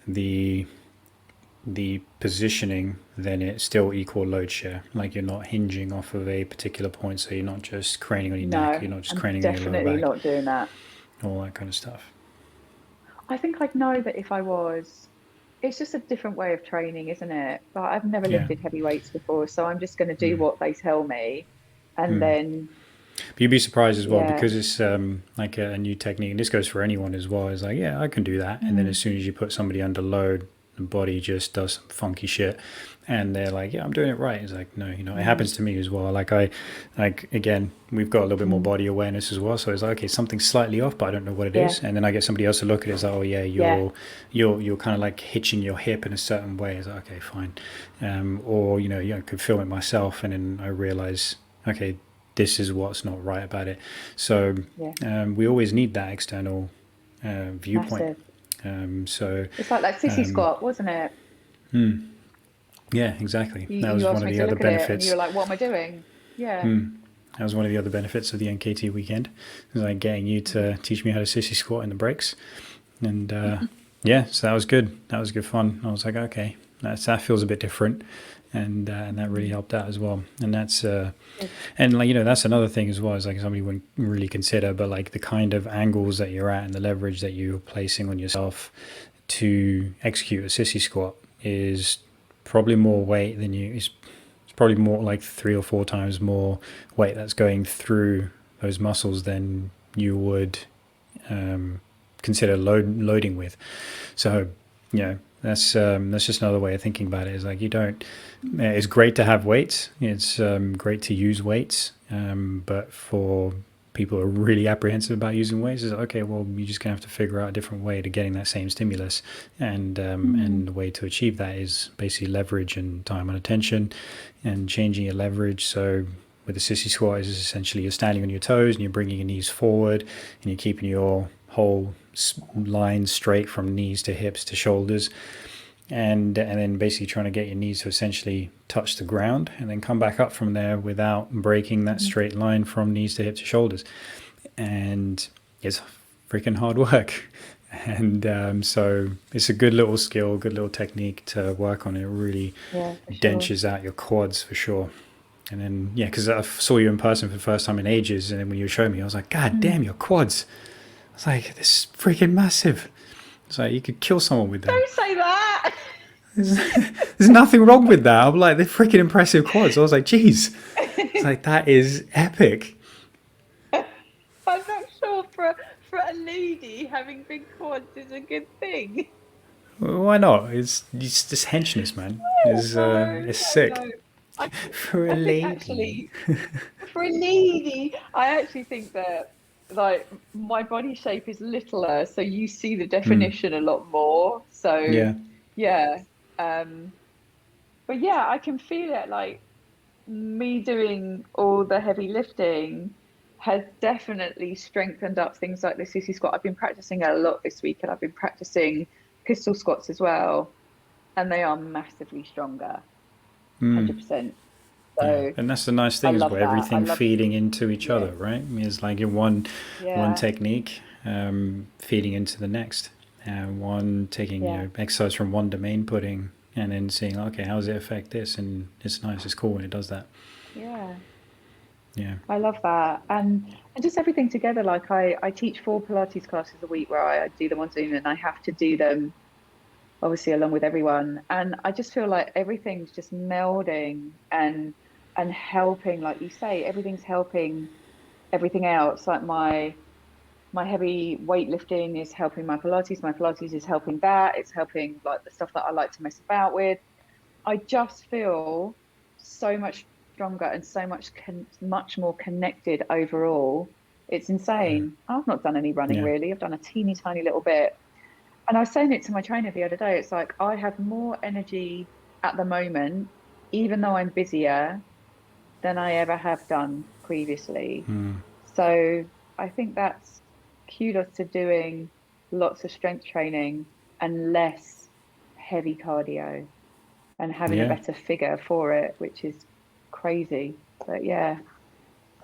the positioning, then it's still equal load share. Like you're not hinging off of a particular point, so you're not just craning on your No, neck, you're not just I'm craning on your lower definitely back, not doing that. all that kind of stuff. I think I'd know that if I was. It's just a different way of training, isn't it? But I've never Yeah. lifted heavy weights before, so I'm just going to do what they tell me, and then But you'd be surprised as well, yeah, because it's like a new technique, and this goes for anyone as well. It's like, yeah, I can do that, and then as soon as you put somebody under load, the body just does some funky shit, and they're like, yeah, I'm doing it right. It's like, no, it happens to me as well. Like again, we've got a little bit more body awareness as well, so it's like, okay, something's slightly off, but I don't know what it yeah, is, and then I get somebody else to look at it. It's like, oh yeah, yeah, you're kind of like hitching your hip in a certain way. It's like, okay, fine, or I could film it myself, and then I realize, okay, this is what's not right about it. So yeah. we always need that external viewpoint. Massive. So It's like that sissy squat, wasn't it? yeah, exactly. That You was one asked of me the to other look at it, and you benefits. were like, "What am I doing?" Yeah. That was one of the other benefits of the NKT weekend. It was like getting you to teach me how to sissy squat in the breaks, and yeah, so that was good. That was good fun. I was like, okay, that feels a bit different, and that really helped out as well. And that's and like that's another thing as well. Is like somebody wouldn't really consider, but like the kind of angles that you're at and the leverage that you're placing on yourself to execute a sissy squat is probably more weight than you. It's probably more like 3 or 4 times more weight that's going through those muscles than you would consider loading with. So that's just another way of thinking about it. Is like you don't. It's great to have weights. It's great to use weights, but for people who are really apprehensive about using weights, is okay. Well, you're just gonna have to figure out a different way to getting that same stimulus, and the way to achieve that is basically leverage and time and attention, and changing your leverage. So with the sissy squat, is essentially you're standing on your toes and you're bringing your knees forward, and you're keeping your whole line straight from knees to hips to shoulders, and then basically trying to get your knees to essentially touch the ground, and then come back up from there without breaking that straight line from knees to hips to shoulders. And it's freaking hard work. And so it's a good little skill, good little technique to work on. It really dentures out your quads for sure. And then because I saw you in person for the first time in ages, and then when you showed me, I was like, God damn, your quads. I was like, this is freaking massive. It's like you could kill someone with them. Don't say that. There's nothing wrong with that. I'm like, they're freaking impressive quads. I was like, geez. It's like, that is epic. I'm not sure for a lady having big quads is a good thing. Well, why not? It's this henchness, man. It's sick. For a lady. Actually, for a lady, I actually think that like my body shape is littler, so you see the definition a lot more. So yeah. But I can feel it, like me doing all the heavy lifting has definitely strengthened up things like the sissy squat. I've been practicing a lot this week, and I've been practicing pistol squats as well, and they are massively stronger, 100%. Yeah, So and that's the nice I thing is love where that. I everything love, feeding into each yeah, other, right? It's like in one yeah, technique feeding into the next, one taking yeah, exercise from one domain, putting and then seeing okay, how does it affect this? And it's nice, it's cool when it does that. yeah. Yeah. I love that. And just everything together. Like I teach 4 Pilates classes a week where I do them on Zoom, and I have to do them obviously along with everyone. And I just feel like everything's just melding and helping, like you say, everything's helping everything else. Like my heavy weightlifting is helping my Pilates is helping that, it's helping like the stuff that I like to mess about with. I just feel so much stronger and so much more connected overall. It's insane. I've not done any running Yeah. really. I've done a teeny tiny little bit. And I was saying it to my trainer the other day. It's like I have more energy at the moment, even though I'm busier, than I ever have done previously. So I think that's kudos to doing lots of strength training and less heavy cardio and having a Yeah. better figure for it, which is crazy. But yeah.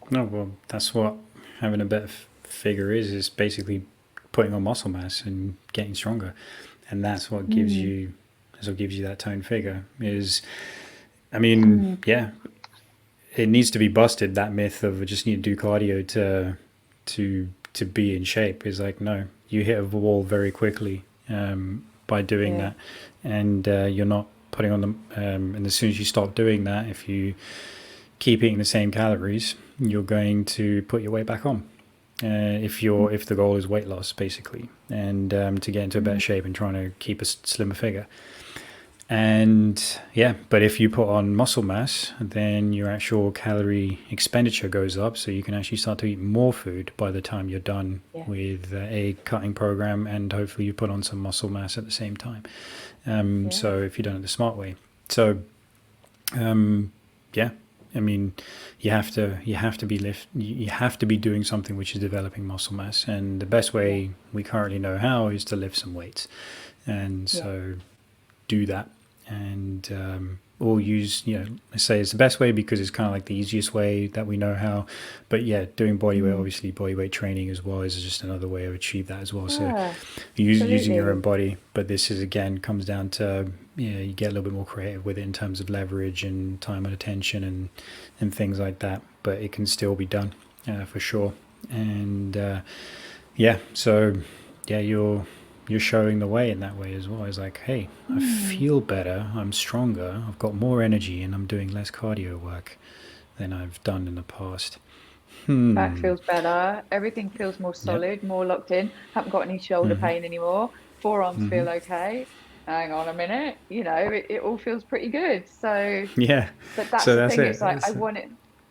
No, well, that's what having a better figure is basically putting on muscle mass and getting stronger, and Mm, that's what gives you that toned figure. Is I mean, mm, yeah, it needs to be busted, that myth of just need to do cardio to be in shape. Is like, no, you hit a wall very quickly by doing yeah. that, and you're not putting on them. And as soon as you stop doing that, if you keep eating the same calories, you're going to put your weight back on. Mm, If the goal is weight loss, basically, and to get into a better mm, shape and trying to keep a slimmer figure. And yeah, but if you put on muscle mass, then your actual calorie expenditure goes up. So you can actually start to eat more food by the time you're done yeah. with a cutting program. And hopefully you put on some muscle mass at the same time. Yeah. So if you've done it the smart way. So yeah, I mean, you have to be doing something which is developing muscle mass. And the best Yeah. way we currently know how is to lift some weights. And Yeah. so do that, and or use, I say it's the best way because it's kind of like the easiest way that we know how. But yeah, doing body weight, Mm, obviously body weight training as well, is just another way of achieve that as well. So yeah. using your own Absolutely. body, but this is again comes down to, you get a little bit more creative with it in terms of leverage and time and attention and things like that, but it can still be done for sure. And yeah, so yeah, you're showing the way in that way as well. It's like, hey, I Mm. feel better, I'm stronger, I've got more energy, and I'm doing less cardio work than I've done in the past. Back feels better. Everything feels more Yep. solid, more locked in. Haven't got any shoulder pain anymore. Forearms feel okay. Hang on a minute. It all feels pretty good. So, Yeah. but that's So the that's thing. it. It's like I want it.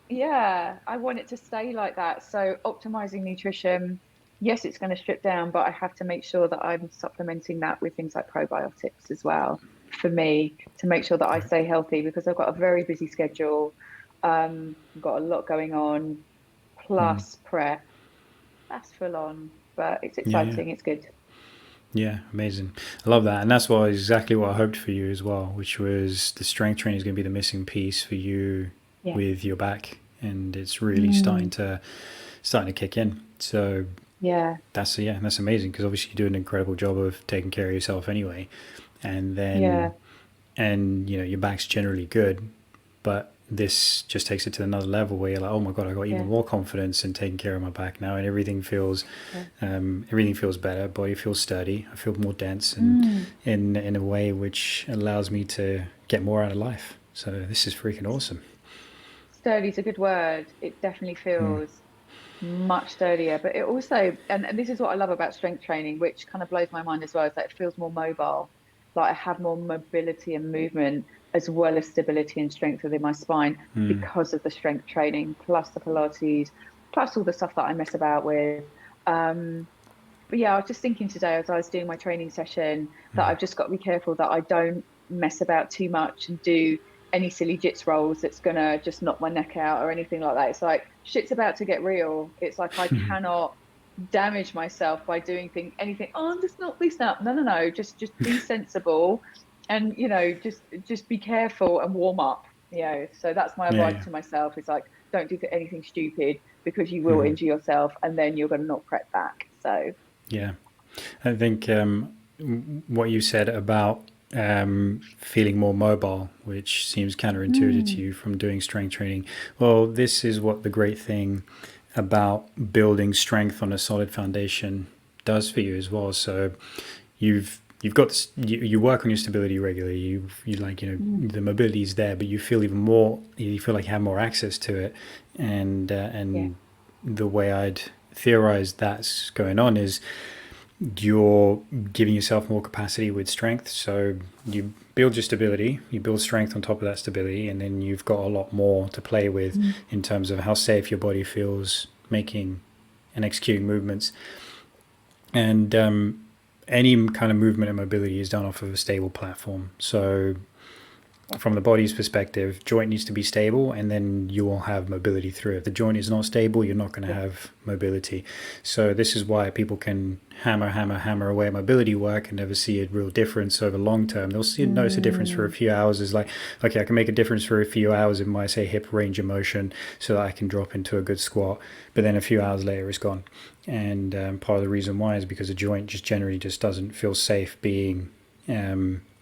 Yeah, I want it to stay like that. So optimizing nutrition, yes, it's going to strip down, but I have to make sure that I'm supplementing that with things like probiotics as well for me to make sure that I stay healthy because I've got a very busy schedule. I've got a lot going on, plus prep. That's full on, but it's Yeah, yeah. exciting. It's good. Yeah, amazing. I love that. And that's exactly what I hoped for you as well, which was the strength training is going to be the missing piece for you Yeah. with your back. And it's really Mm, starting to kick in. So yeah. that's amazing because obviously you do an incredible job of taking care of yourself anyway. And then Yeah. your back's generally good, but this just takes it to another level where you're like, oh my god, I got even Yeah. more confidence in taking care of my back now, and Yeah. everything feels better. Body feels sturdy. I feel more dense, and Mm. in a way which allows me to get more out of life. So this is freaking awesome. Sturdy is a good word. It definitely feels much sturdier, but it also, and this is what I love about strength training, which kind of blows my mind as well, is that it feels more mobile. Like I have more mobility and movement as well as stability and strength within my spine because of the strength training, plus the Pilates, plus all the stuff that I mess about with. Um, But yeah, I was just thinking today as I was doing my training session that I've just got to be careful that I don't mess about too much and do any silly jits rolls that's gonna just knock my neck out or anything like that. It's like shit's about to get real. It's like I cannot damage myself by doing anything. Oh, I'm just not this up. No. Just be sensible, and just be careful and warm up. So that's my advice to myself. It's like, don't do anything stupid, because you will injure yourself, and then you're going to not prep back. So yeah, I think what you said about feeling more mobile, which seems counterintuitive to you from doing strength training. Well, this is what the great thing about building strength on a solid foundation does for you as well. So you've got this, you work on your stability regularly. You like, the mobility is there, but you feel even more. You feel like you have more access to it, and the way I'd theorize that's going on is you're giving yourself more capacity with strength. So you build your stability, you build strength on top of that stability, and then you've got a lot more to play with in terms of how safe your body feels making and executing movements. And any kind of movement and mobility is done off of a stable platform. So from the body's perspective, joint needs to be stable, and then you will have mobility through it. If the joint is not stable, you're not going to have mobility. So this is why people can hammer away at mobility work and never see a real difference over long term. They'll notice a difference for a few hours. Is like, okay, I can make a difference for a few hours in my, say, hip range of motion, so that I can drop into a good squat. But then a few hours later, it's gone. And part of the reason why is because the joint just generally just doesn't feel safe being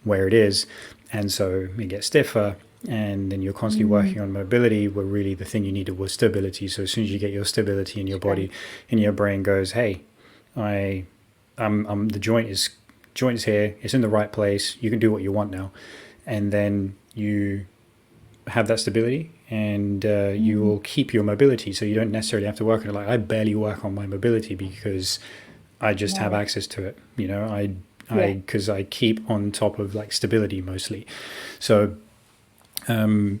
where it is. And so it gets stiffer, and then you're constantly working on mobility, where really the thing you needed was stability. So as soon as you get your stability in your body, and your brain goes, hey, the joint is here, it's in the right place, you can do what you want now. And then you have that stability, and you will keep your mobility. So you don't necessarily have to work on it. Like, I barely work on my mobility because I just have access to it. Because I keep on top of like stability mostly. So when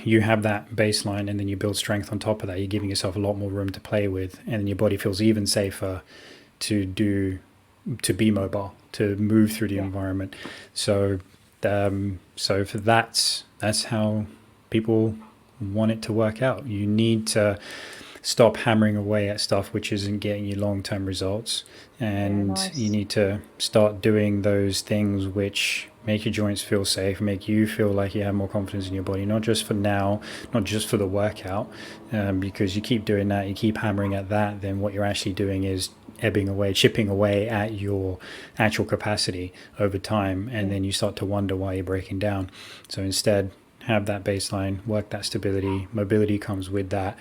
you have that baseline and then you build strength on top of that, you're giving yourself a lot more room to play with, and your body feels even safer to be mobile, to move through the environment. So for that's how people want it to work out. You need to stop hammering away at stuff which isn't getting you long-term results, and you need to start doing those things which make your joints feel safe, make you feel like you have more confidence in your body, not just for now, not just for the workout, because you keep doing that, you keep hammering at that, then what you're actually doing is chipping away at your actual capacity over time, and then you start to wonder why you're breaking down. So instead, have that baseline, work that stability, mobility comes with that.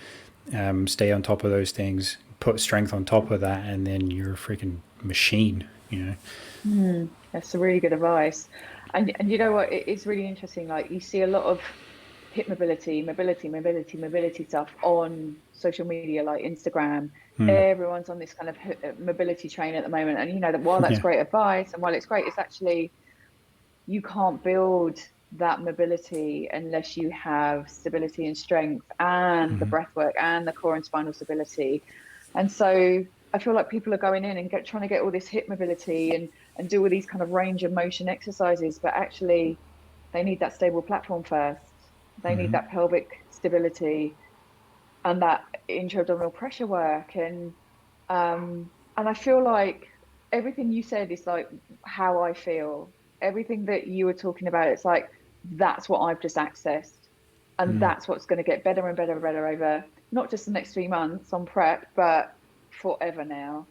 Stay on top of those things, put strength on top of that, and then you're a freaking machine, That's a really good advice. And you know what, it's really interesting. Like, you see a lot of hip mobility stuff on social media, like Instagram. Everyone's on this kind of mobility train at the moment. And that while that's great advice, and while it's great, it's actually, you can't build that mobility unless you have stability and strength, and the breath work, and the core and spinal stability. And so I feel like people are going in and trying to get all this hip mobility and do all these kind of range of motion exercises, but actually they need that stable platform first. They need that pelvic stability and that intra-abdominal pressure work. And I feel like everything you said is like how I feel. Everything that you were talking about, it's like, that's what I've just accessed, and that's what's going to get better and better and better over not just the next 3 months on prep, but forever now.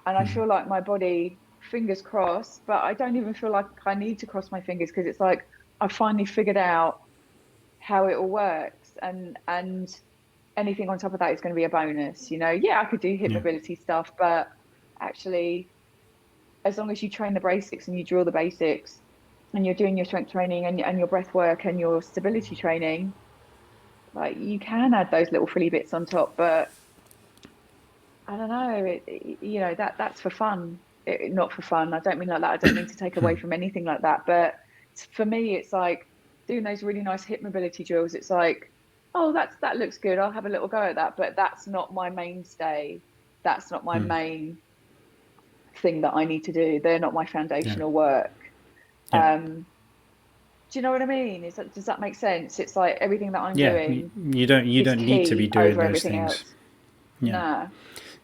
And I feel like my body, fingers crossed, but I don't even feel like I need to cross my fingers, because it's like I finally figured out how it all works, and anything on top of that is going to be a bonus. I could do hip mobility stuff, but actually, as long as you train the basics and you drill the basics, and you're doing your strength training and your breath work and your stability training, like, you can add those little frilly bits on top. But I don't know, that's for fun. Not for fun, I don't mean like that, I don't mean to take away from anything like that, but for me, it's like doing those really nice hip mobility drills. It's like, oh, that looks good, I'll have a little go at that, but that's not my mainstay. That's not my main thing that I need to do. They're not my foundational work. Do you know what I mean? Does that make sense? It's like everything that I'm Yeah, doing you is don't need to be key doing over those everything things. else. Yeah. No.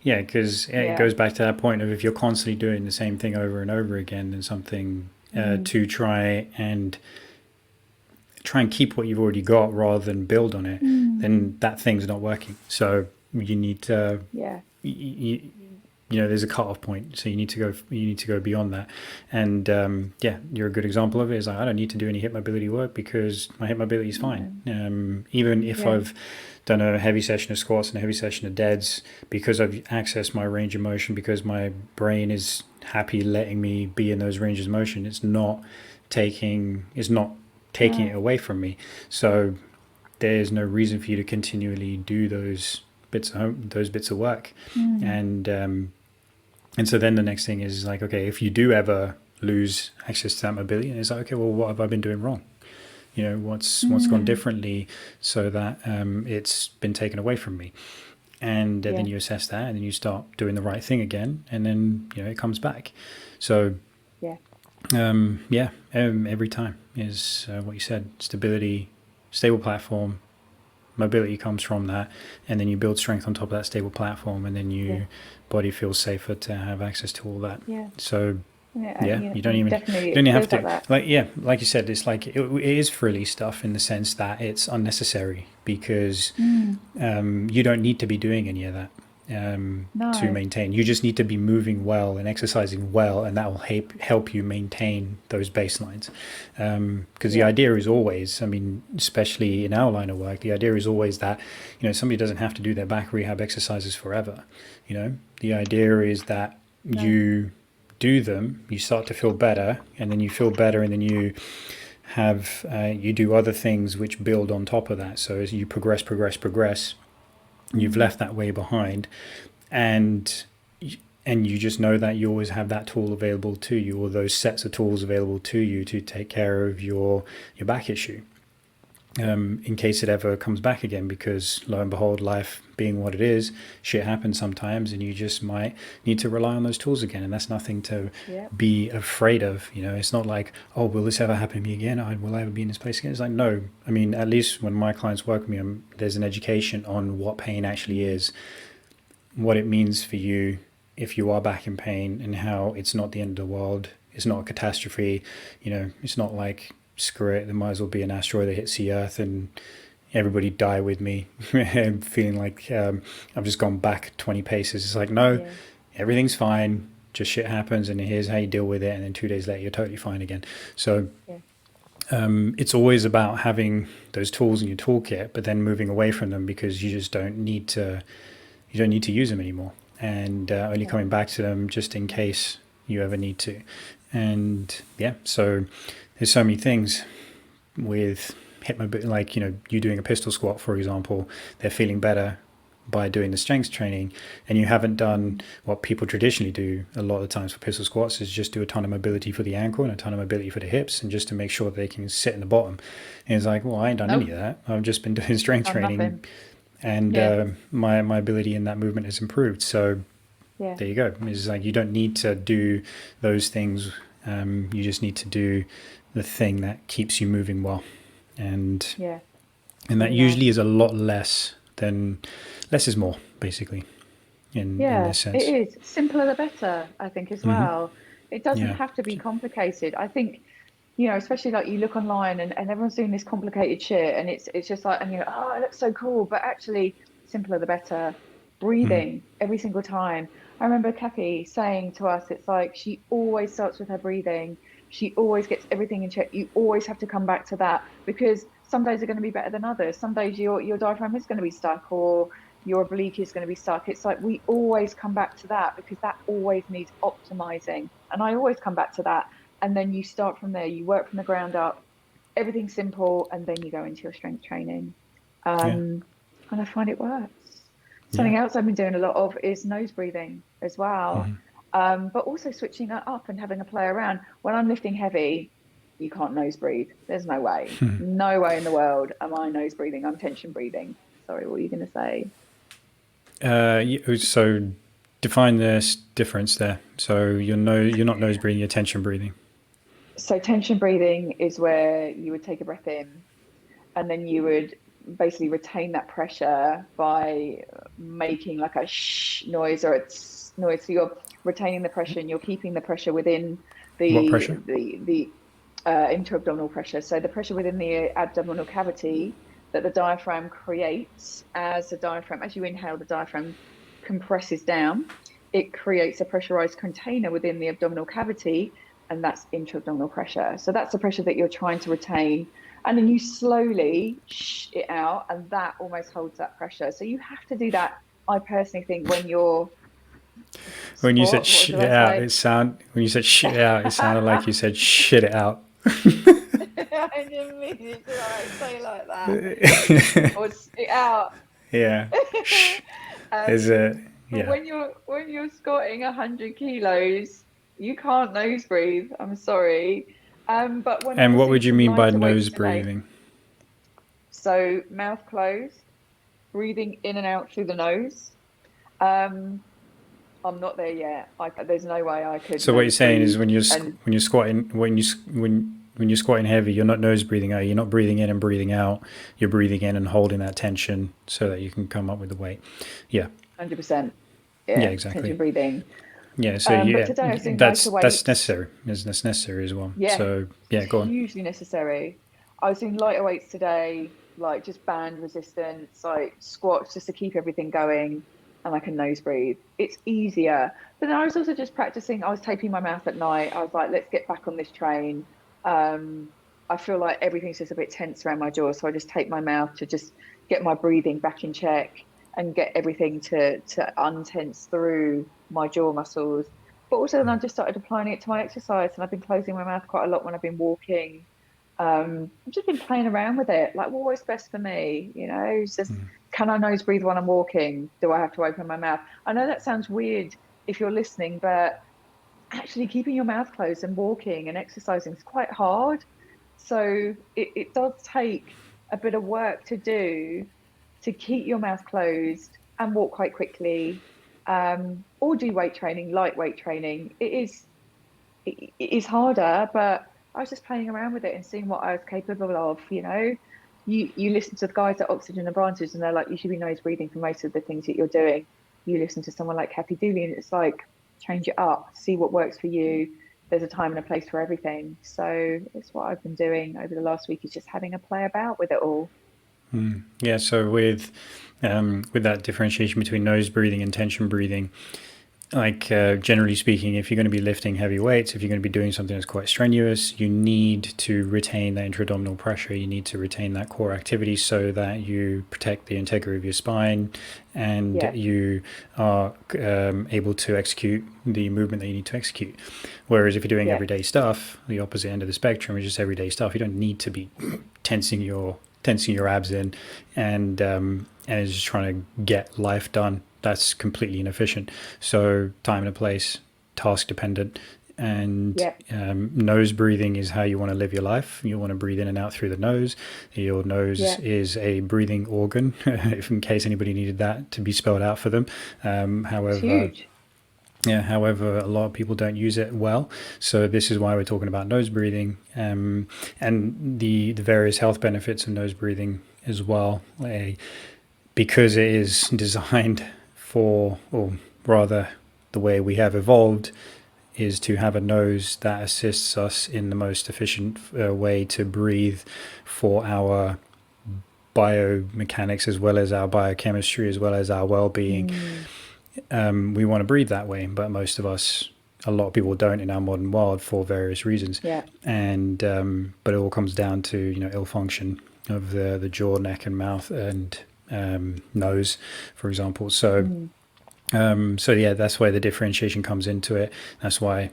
Yeah, because it Yeah. goes back to that point of if you're constantly doing the same thing over and over again, then something Mm. to try and keep what you've already got rather than build on it, Mm. then that thing's not working. So you need to, Yeah. there's a cutoff point. So you need to go beyond that. And yeah, you're a good example of it. Is like, I don't need to do any hip mobility work because my hip mobility is fine. Even if Yeah. I've done a heavy session of squats and a heavy session of deads, because I've accessed my range of motion, because my brain is happy letting me be in those ranges of motion, it's not taking No. it away from me. So there's no reason for you to continually do those bits of work. Mm. And so then the next thing is like, okay, if you do ever lose access to that mobility, and it's like, okay, well, what have I been doing wrong? What's gone Mm. differently so that it's been taken away from me? And Yeah. then you assess that, and then you start doing the right thing again, and then it comes back. So Yeah. every time is what you said: stability, stable platform. Mobility comes from that, and then you build strength on top of that stable platform, and then your body feels safer to have access to all that. Yeah. So Yeah. you don't even have Definitely feels like to, that. like you said, it's like it is frilly stuff in the sense that it's unnecessary because Mm. you don't need to be doing any of that to No. maintain. You just need to be moving well and exercising well, and that will help you maintain those baselines. Because the Yeah. idea is always, I mean, especially in our line of work, the idea is always that somebody doesn't have to do their back rehab exercises forever. The idea is that No. you do them, you start to feel better, and then you feel better, and then you have you do other things which build on top of that. So as you progress, you've left that way behind, and you just know that you always have that tool available to you, or those sets of tools available to you to take care of your back issue. In case it ever comes back again, because lo and behold, life being what it is, shit happens sometimes, and you just might need to rely on those tools again, and that's nothing to Yeah. be afraid of. It's not like, oh, will this ever happen to me again? Will I ever be in this place again? It's like, no. I mean, at least when my clients work with me, there's an education on what pain actually is, what it means for you if you are back in pain, and how it's not the end of the world. It's not a catastrophe. It's not like, screw it, there might as well be an asteroid that hits the earth and everybody die with me. And feeling like I've just gone back 20 paces. It's like, no, Yeah. everything's fine, just shit happens, and here's how you deal with it, and then 2 days later you're totally fine again. So Yeah. it's always about having those tools in your toolkit, but then moving away from them because you just don't need to use them anymore, and only coming back to them just in case you ever need to. And so there's so many things with hip mobility, like you doing a pistol squat, for example. They're feeling better by doing the strength training, and you haven't done what people traditionally do a lot of the times for pistol squats, is just do a ton of mobility for the ankle and a ton of mobility for the hips, and just to make sure they can sit in the bottom. And it's like, well, I ain't done any of that. I've just been doing strength training, Nothing. and my ability in that movement has improved. So Yeah. there you go. It's like you don't need to do those things. You just need to do the thing that keeps you moving well, and Yeah. that Really usually nice. is a lot less is more, basically, in Yeah, this it sense. is. Simpler the better, I think, as well. It doesn't Yeah, have to be complicated. I think, especially like you look online and everyone's doing this complicated shit, and it's just like, and you're, oh, it looks so cool, but actually simpler the better. Breathing every single time. I remember Kathy saying to us, it's like she always starts with her breathing. She always gets everything in check. You always have to come back to that, because some days are going to be better than others. Some days your diaphragm is going to be stuck, or your oblique is going to be stuck. It's like we always come back to that, because that always needs optimizing. And I always come back to that. And then you start from there. You work from the ground up. Everything's simple, and then you go into your strength training. yeah, And I find it works. yeah. Something else I've been doing a lot of is nose breathing as well. But also switching it up and having a play around. When I'm lifting heavy, you can't nose breathe. There's no way. No way in the world am I nose breathing. I'm tension breathing. Sorry, what were you going to say? So define this difference there. So you're not nose breathing, you're tension breathing. So tension breathing is where you would take a breath in and then you would basically retain that pressure by making like a shh noise or a tss noise. So you're retaining the pressure and you're keeping the pressure within What the pressure? intra-abdominal pressure. So the pressure within the abdominal cavity that the diaphragm creates as as you inhale, the diaphragm compresses down. It creates a pressurized container within the abdominal cavity, and that's intra-abdominal pressure. So that's the pressure that you're trying to retain. And then you slowly shh it out, and that almost holds that pressure. So you have to do that. I personally think when you're When you said what shit did it I out, say? it sounded like you said shit it out. I didn't mean it to say like that. Or spit out. Yeah. Shh. Is um, it? but Yeah. when you're squatting 100 kilos, you can't nose breathe. I'm sorry. But when I And was what doing would you some mean by lighter nose weights today, breathing? so mouth closed, breathing in and out through the nose. Um, I'm not there yet. There's no way I could So what you're nose saying is breathe. And when you're squatting when you're squatting heavy, you're not nose breathing out. You're not breathing in and breathing out. You're breathing in and holding that tension so that you can come up with the weight. Yeah. 100%, Yeah. yeah, Exactly. tension breathing. Yeah. So But yeah, today I was doing lighter that's weights. necessary. That's necessary as well. Yeah, So yeah, it's go on. hugely necessary. I was doing lighter weights today, like just band resistance, like squats, just to keep everything going, and I can nose breathe. It's easier. But then I was also just practicing. I was taping my mouth at night. I was like, let's get back on this train. Um, I feel like everything's just a bit tense around my jaw, so I just tape my mouth to just get my breathing back in check and get everything to untense through my jaw muscles. But also then I just started applying it to my exercise, and I've been closing my mouth quite a lot when I've been walking. I've just been playing around with it, like what works best for me, it's just, can I nose breathe when I'm walking? Do I have to open my mouth? I know that sounds weird if you're listening, but actually keeping your mouth closed and walking and exercising is quite hard. So it does take a bit of work to do to keep your mouth closed and walk quite quickly, or do weight training, light weight training. It is harder, but I was just playing around with it and seeing what I was capable of. You listen to the guys at Oxygen Advantage, and they're like, you should be nose breathing for most of the things that you're doing. You listen to someone like Kathy Dooley, and it's like, change it up, see what works for you. There's a time and a place for everything. So it's what I've been doing over the last week, is just having a play about with it all. Yeah. So with that differentiation between nose breathing and tension breathing, like generally speaking, if you're going to be lifting heavy weights, if you're going to be doing something that's quite strenuous, you need to retain that intra-abdominal pressure. You need to retain that core activity so that you protect the integrity of your spine and Yeah, you are able to execute the movement that you need to execute. Whereas if you're doing yeah, everyday stuff, the opposite end of the spectrum is just everyday stuff. You don't need to be tensing your abs in and is just trying to get life done. That's completely inefficient. So time and a place, task dependent, and yeah, nose breathing is how you want to live your life. You want to breathe in and out through the nose. Your nose yeah. is a breathing organ, if in case anybody needed that to be spelled out for them. It's However, huge. yeah, however, a lot of people don't use it well. So this is why we're talking about nose breathing and the various health benefits of nose breathing as well. Because it is designed for, or rather, the way we have evolved is to have a nose that assists us in the most efficient way to breathe for our biomechanics as well as our biochemistry as well as our well-being. Mm, We want to breathe that way, but most of us, a lot of people don't in our modern world for various reasons. yeah. And but it all comes down to ill function of the jaw, neck, and mouth and nose, for example. So Mm, so yeah, that's where the differentiation comes into it. That's why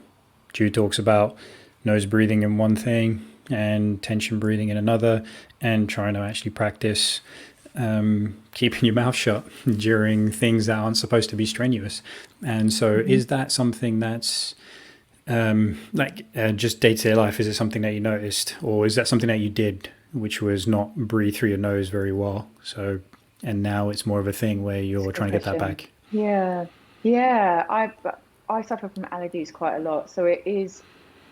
Jude talks about nose breathing in one thing and tension breathing in another, and trying to actually practice keeping your mouth shut during things that aren't supposed to be strenuous. And so, mhm. is that something that's just day-to-day life? Is it something that you noticed, or is that something that you did, which was not breathe through your nose very well? So, and now it's more of a thing where It's a you're good trying to get that question. back. Yeah, yeah. I suffer from allergies quite a lot, so it is.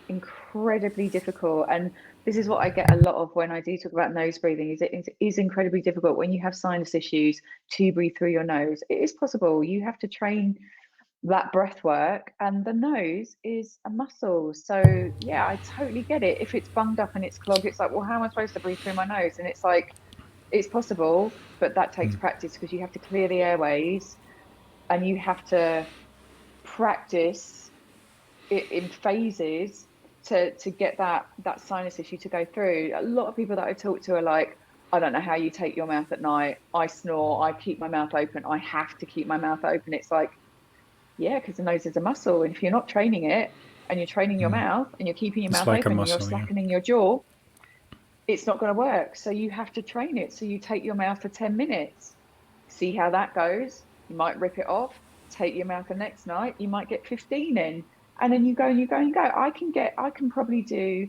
incredibly difficult. And this is what I get a lot of when I do talk about nose breathing, is it is incredibly difficult when you have sinus issues to breathe through your nose. It is possible. You have to train that breath work, and the nose is a muscle. So yeah, I totally get it. If it's bunged up and it's clogged, it's like, well, how am I supposed to breathe through my nose? And it's like, it's possible, but that takes practice, because you have to clear the airways and you have to practice it in phases to get that sinus issue to go through. A lot of people that I talk to are like, I don't know how you take your mouth at night. I snore, I keep my mouth open, I have to keep my mouth open. It's like, yeah, because the nose is a muscle. And if you're not training it, and you're training your mouth and you're keeping your It's mouth like a open and you're muscle, yeah. slackening your jaw, it's not going to work. So you have to train it. So you take your mouth for 10 minutes, see how that goes. You might rip it off, take your mouth the next night, you might get 15 in. And then you go and you go and you go. I can probably do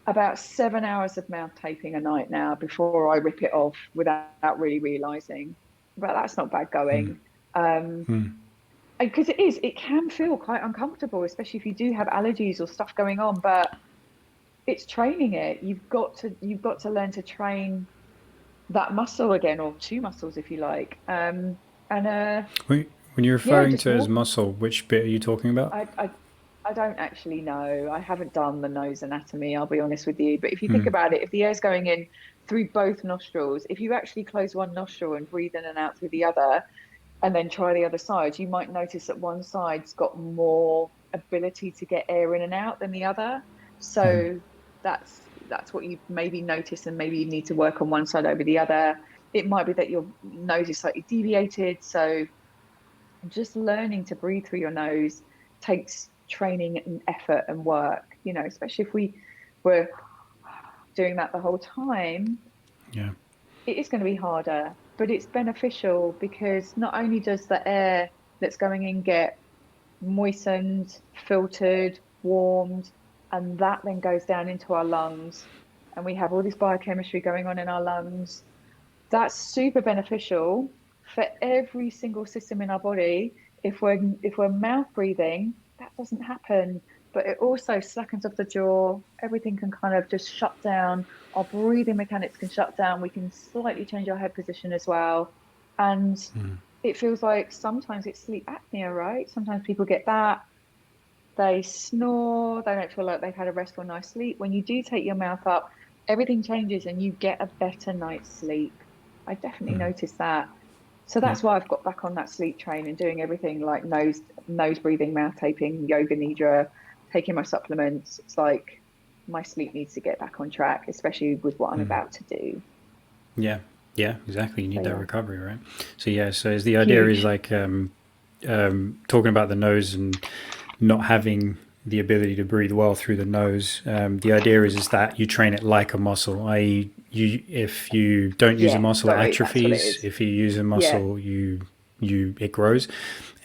about 7 hours of mouth taping a night now before I rip it off without really realizing. But that's not bad going. Because it can feel quite uncomfortable, especially if you do have allergies or stuff going on. But it's training it. You've got to learn to train that muscle again, or two muscles if you like. When you're Yeah, referring just to as walk. muscle, which bit are you talking about? I don't actually know. I haven't done the nose anatomy, I'll be honest with you. But if you think about it, if the air's going in through both nostrils, if you actually close one nostril and breathe in and out through the other, and then try the other side, you might notice that one side's got more ability to get air in and out than the other. So that's what you maybe notice, and maybe you need to work on one side over the other. It might be that your nose is slightly deviated. So just learning to breathe through your nose takes training and effort and work, especially if we were doing that the whole time. Yeah. It is going to be harder, but it's beneficial, because not only does the air that's going in get moistened, filtered, warmed, and that then goes down into our lungs, and we have all this biochemistry going on in our lungs. That's super beneficial for every single system in our body. If we're mouth breathing, that doesn't happen. But it also slackens off the jaw. Everything can kind of just shut down. Our breathing mechanics can shut down. We can slightly change our head position as well. And it feels like sometimes it's sleep apnea, right? Sometimes people get that. They snore. They don't feel like they've had a restful night's sleep. When you do take your mouth up, everything changes and you get a better night's sleep. I definitely noticed that. So Yeah. that's why I've got back on that sleep train and doing everything like nose breathing, mouth taping, yoga nidra, taking my supplements. It's like my sleep needs to get back on track, especially with what I'm about to do. Yeah. Yeah, exactly. You need So that yeah, recovery, right? So yeah, so the idea is huge. like talking about the nose and not having the ability to breathe well through the nose. The idea is that you train it like a muscle, i.e., if you don't use a Yeah, muscle, it sorry, that's what it atrophies. is. If you use a Yeah, muscle, it grows,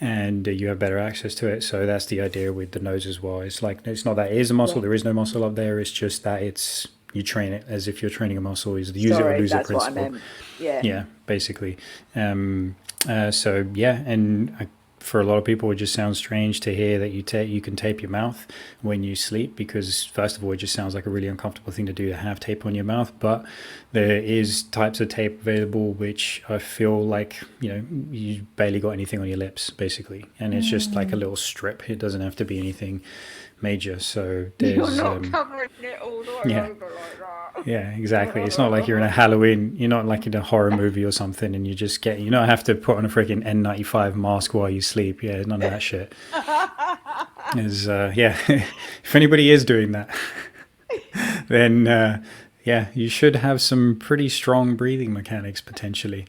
and you have better access to it. So that's the idea with the nose as well. It's like, it's not that it is a muscle. yeah. There is no muscle up there. It's just that you train it as if you're training a muscle. Is the use it or Sorry, lose it that's what I principle. meant. Yeah. Yeah, basically. So yeah, and for a lot of people, it just sounds strange to hear that you can tape your mouth when you sleep, because first of all, it just sounds like a really uncomfortable thing to do, to have tape on your mouth. But there is types of tape available which I feel like you barely got anything on your lips, basically, and it's just like a little strip. It doesn't have to be anything major. So You're there's not covering it all the way yeah. over like Yeah, exactly. It's not like you're in a that. Halloween, you're not like in a horror movie or something, and you don't have to put on a freaking N95 mask while you sleep. Yeah, none of that shit. Is yeah, if anybody is doing that, then yeah, you should have some pretty strong breathing mechanics potentially,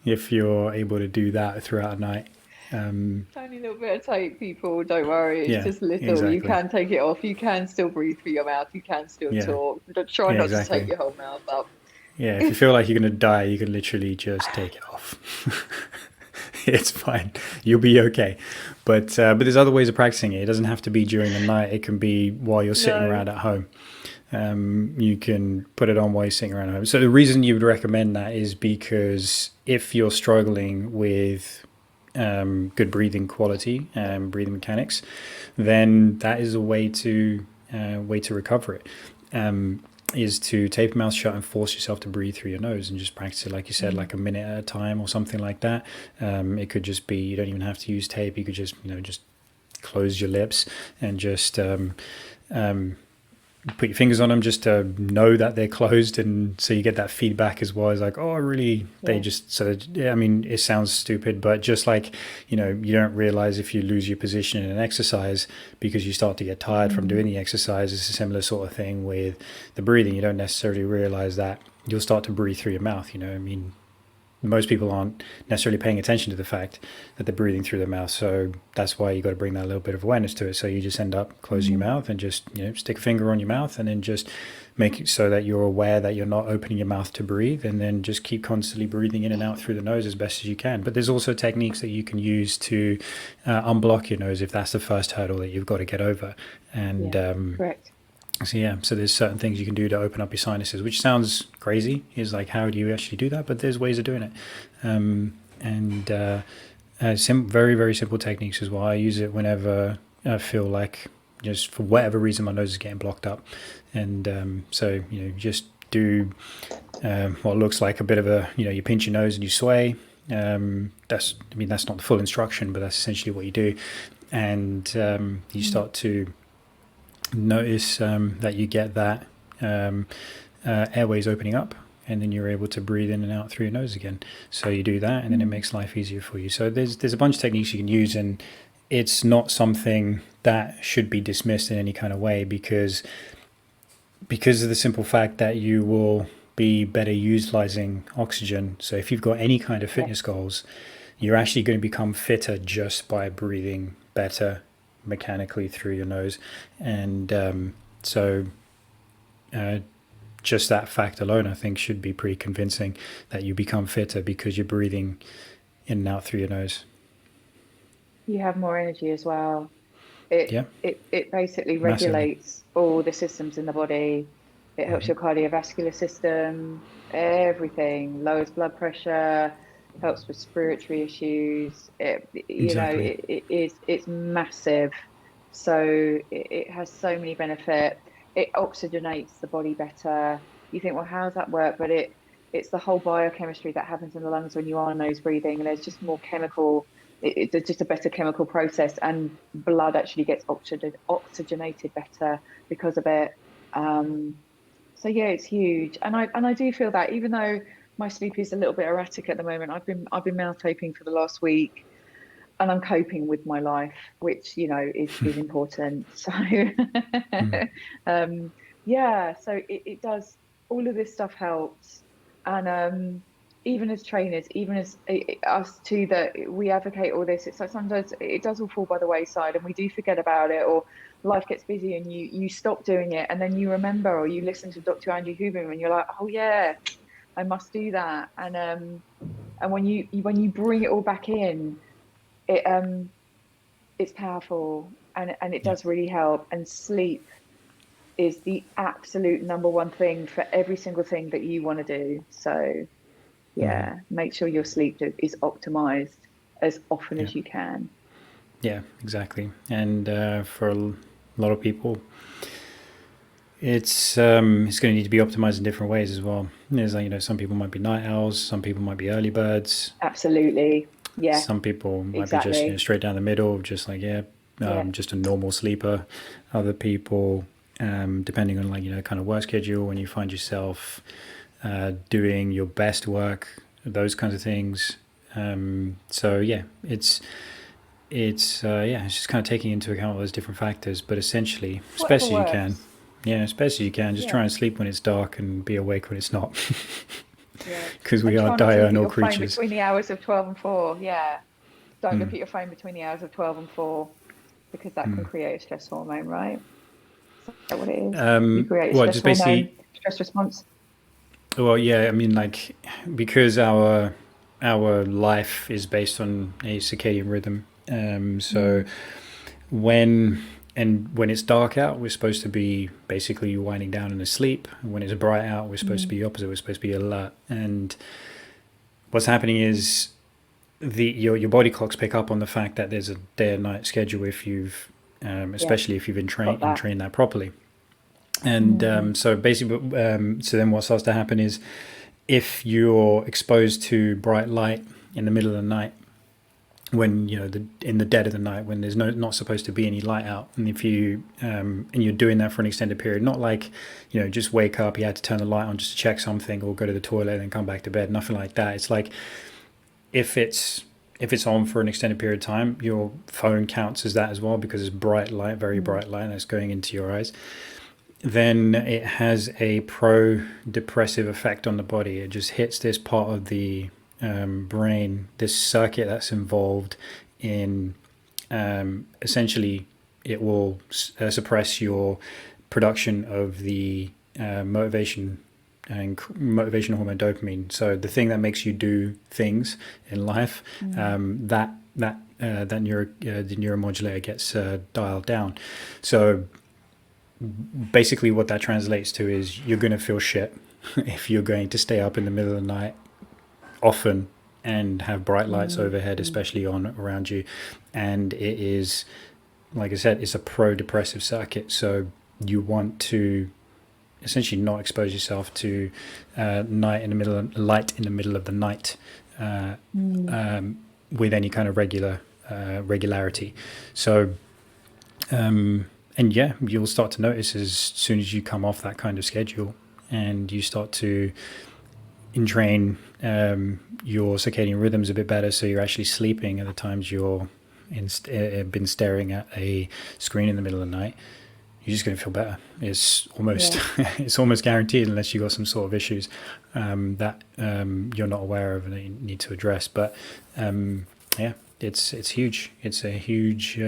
if you're able to do that throughout a night. Tiny little bit of tape, people. Don't worry. It's Yeah, just little. You exactly. can take it off. You can still breathe through your mouth. You can still Yeah, talk. But try yeah, not to take exactly. your whole mouth up. Yeah, if you feel like you're gonna die, you can literally just take it off. It's fine. You'll be okay. But there's other ways of practicing it. It doesn't have to be during the night. It can be while you're sitting No. around at home. You can put it on while you're sitting around at home. So the reason you would recommend that is because if you're struggling with good breathing quality and breathing mechanics, then that is a way to way to recover it is to tape your mouth shut and force yourself to breathe through your nose and just practice it, like you said, like a minute at a time or something like that. It could just be, you don't even have to use tape. You could just, just close your lips and just put your fingers on them just to know that they're closed, and so you get that feedback as well as like, oh, really, they just, so yeah, I mean, it sounds stupid, but just like, you don't realize if you lose your position in an exercise because you start to get tired from doing the exercise. It's a similar sort of thing with the breathing. You don't necessarily realize that you'll start to breathe through your mouth. I mean, most people aren't necessarily paying attention to the fact that they're breathing through their mouth. So that's why you got to bring that little bit of awareness to it. So you just end up closing your mouth and just, stick a finger on your mouth and then just make it so that you're aware that you're not opening your mouth to breathe, and then just keep constantly breathing in and out through the nose as best as you can. But there's also techniques that you can use to unblock your nose if that's the first hurdle that you've got to get over. And correct. So there's certain things you can do to open up your sinuses, which sounds crazy. Is like, how do you actually do that? But there's ways of doing it. Very, very simple techniques as well. I use it whenever I feel like, just for whatever reason, my nose is getting blocked up. And just do what looks like a bit of a, you pinch your nose and you sway. That's not the full instruction, but that's essentially what you do. And you start to notice that you get that airways opening up, and then you're able to breathe in and out through your nose again. So you do that, and then it makes life easier for you. So there's a bunch of techniques you can use, and it's not something that should be dismissed in any kind of way, because of the simple fact that you will be better utilizing oxygen. So if you've got any kind of fitness goals, you're actually going to become fitter just by breathing better mechanically through your nose. And just that fact alone, I think, should be pretty convincing that you become fitter because you're breathing in and out through your nose. You have more energy as well. It basically regulates all the systems in the body. It helps your cardiovascular system, everything, lowers blood pressure, helps with respiratory issues. It's massive. So it has so many benefits. It oxygenates the body better. You think, well, how does that work? But it's the whole biochemistry that happens in the lungs when you are nose breathing, and there's just more chemical. It's just a better chemical process, and blood actually gets oxygenated better because of it. So yeah, it's huge, and I do feel that, even though my sleep is a little bit erratic at the moment, I've been mouth taping for the last week, and I'm coping with my life, which is important. So so it does, all of this stuff helps, and even as trainers, even as us too, that we advocate all this, it's like sometimes it does all fall by the wayside and we do forget about it, or life gets busy and you stop doing it, and then you remember, or you listen to Dr. Andrew Huberman and you're like, oh yeah, I must do that. And when you bring it all back in, it's powerful, and it does really help. And sleep is the absolute number one thing for every single thing that you want to do. So make sure your sleep is optimized as often as you can. Yeah, exactly. And for a lot of people, it's going to need to be optimized in different ways as well. There's some people might be night owls, some people might be early birds. Absolutely. Yeah. Some people might be just straight down the middle, just like just a normal sleeper. Other people, depending on kind of work schedule, when you find yourself doing your best work, those kinds of things. It's just kind of taking into account all those different factors, but essentially, as best as you can. Yeah, as best as you can. Just try and sleep when it's dark and be awake when it's not. Because we are diurnal creatures. Between the hours of 12 and 4, don't look at your phone between the hours of 12 and 4, because that can create a stress hormone, right? Is that what it is? You create a stress hormone, stress response. Well, yeah, I mean, because our life is based on a circadian rhythm. So when it's dark out, we're supposed to be basically winding down and asleep. And when it's bright out, we're supposed to be opposite. We're supposed to be alert. And what's happening is your body clocks pick up on the fact that there's a day and night schedule if you've, especially if you've been trained that properly. And so basically, so then what starts to happen is, if you're exposed to bright light in the middle of the night, when in the dead of the night, when there's not supposed to be any light out, and if you and you're doing that for an extended period, not like just wake up, you had to turn the light on just to check something, or go to the toilet and then come back to bed, nothing like that. It's like, if it's on for an extended period of time, your phone counts as that as well, because it's bright light, very bright light, that's going into your eyes. Then it has a pro-depressive effect on the body. It just hits this part of the brain, this circuit that's involved in, essentially, it will suppress your production of the motivational hormone dopamine. So the thing that makes you do things in life, the neuromodulator gets dialed down. So basically what that translates to is, you're going to feel shit if you're going to stay up in the middle of the night often and have bright lights overhead, especially around you. And it is, like I said, it's a pro-depressive circuit. So you want to essentially not expose yourself to light in the middle of the night with any kind of regularity. So and yeah, you'll start to notice as soon as you come off that kind of schedule and you start to entrain your circadian rhythms a bit better, so you're actually sleeping at the times you're been staring at a screen in the middle of the night, you're just going to feel better. It's almost it's almost guaranteed, unless you got some sort of issues that you're not aware of and that you need to address. But it's huge. It's a huge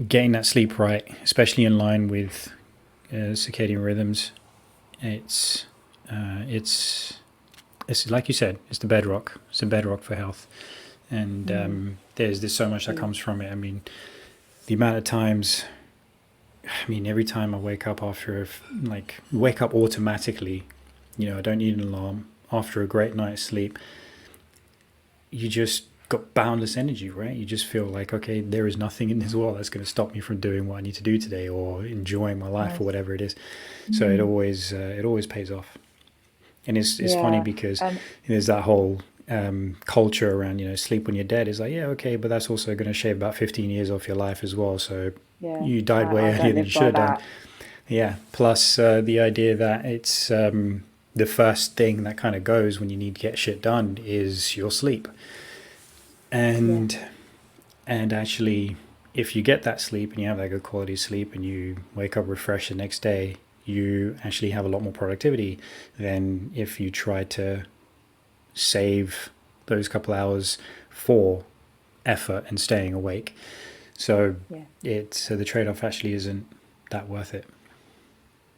getting that sleep right, especially in line with circadian rhythms. It's like you said, it's the bedrock. It's the bedrock for health, and there's so much that comes from it. I mean, the amount of times, every time I wake up wake up automatically, I don't need an alarm, after a great night's sleep, you just got boundless energy, right? You just feel like, okay, there is nothing in this world that's going to stop me from doing what I need to do today, or enjoying my life, or whatever it is. So it always pays off. And it's funny because there's that whole culture around, sleep when you're dead is like, yeah, okay, but that's also going to shave about 15 years off your life as well. So you died way earlier than you should have done. Yeah. Plus the idea that it's the first thing that kind of goes when you need to get shit done is your sleep. And actually, if you get that sleep and you have that good quality sleep and you wake up refreshed the next day, you actually have a lot more productivity than if you try to save those couple hours for effort and staying awake. So the trade-off actually isn't that worth it.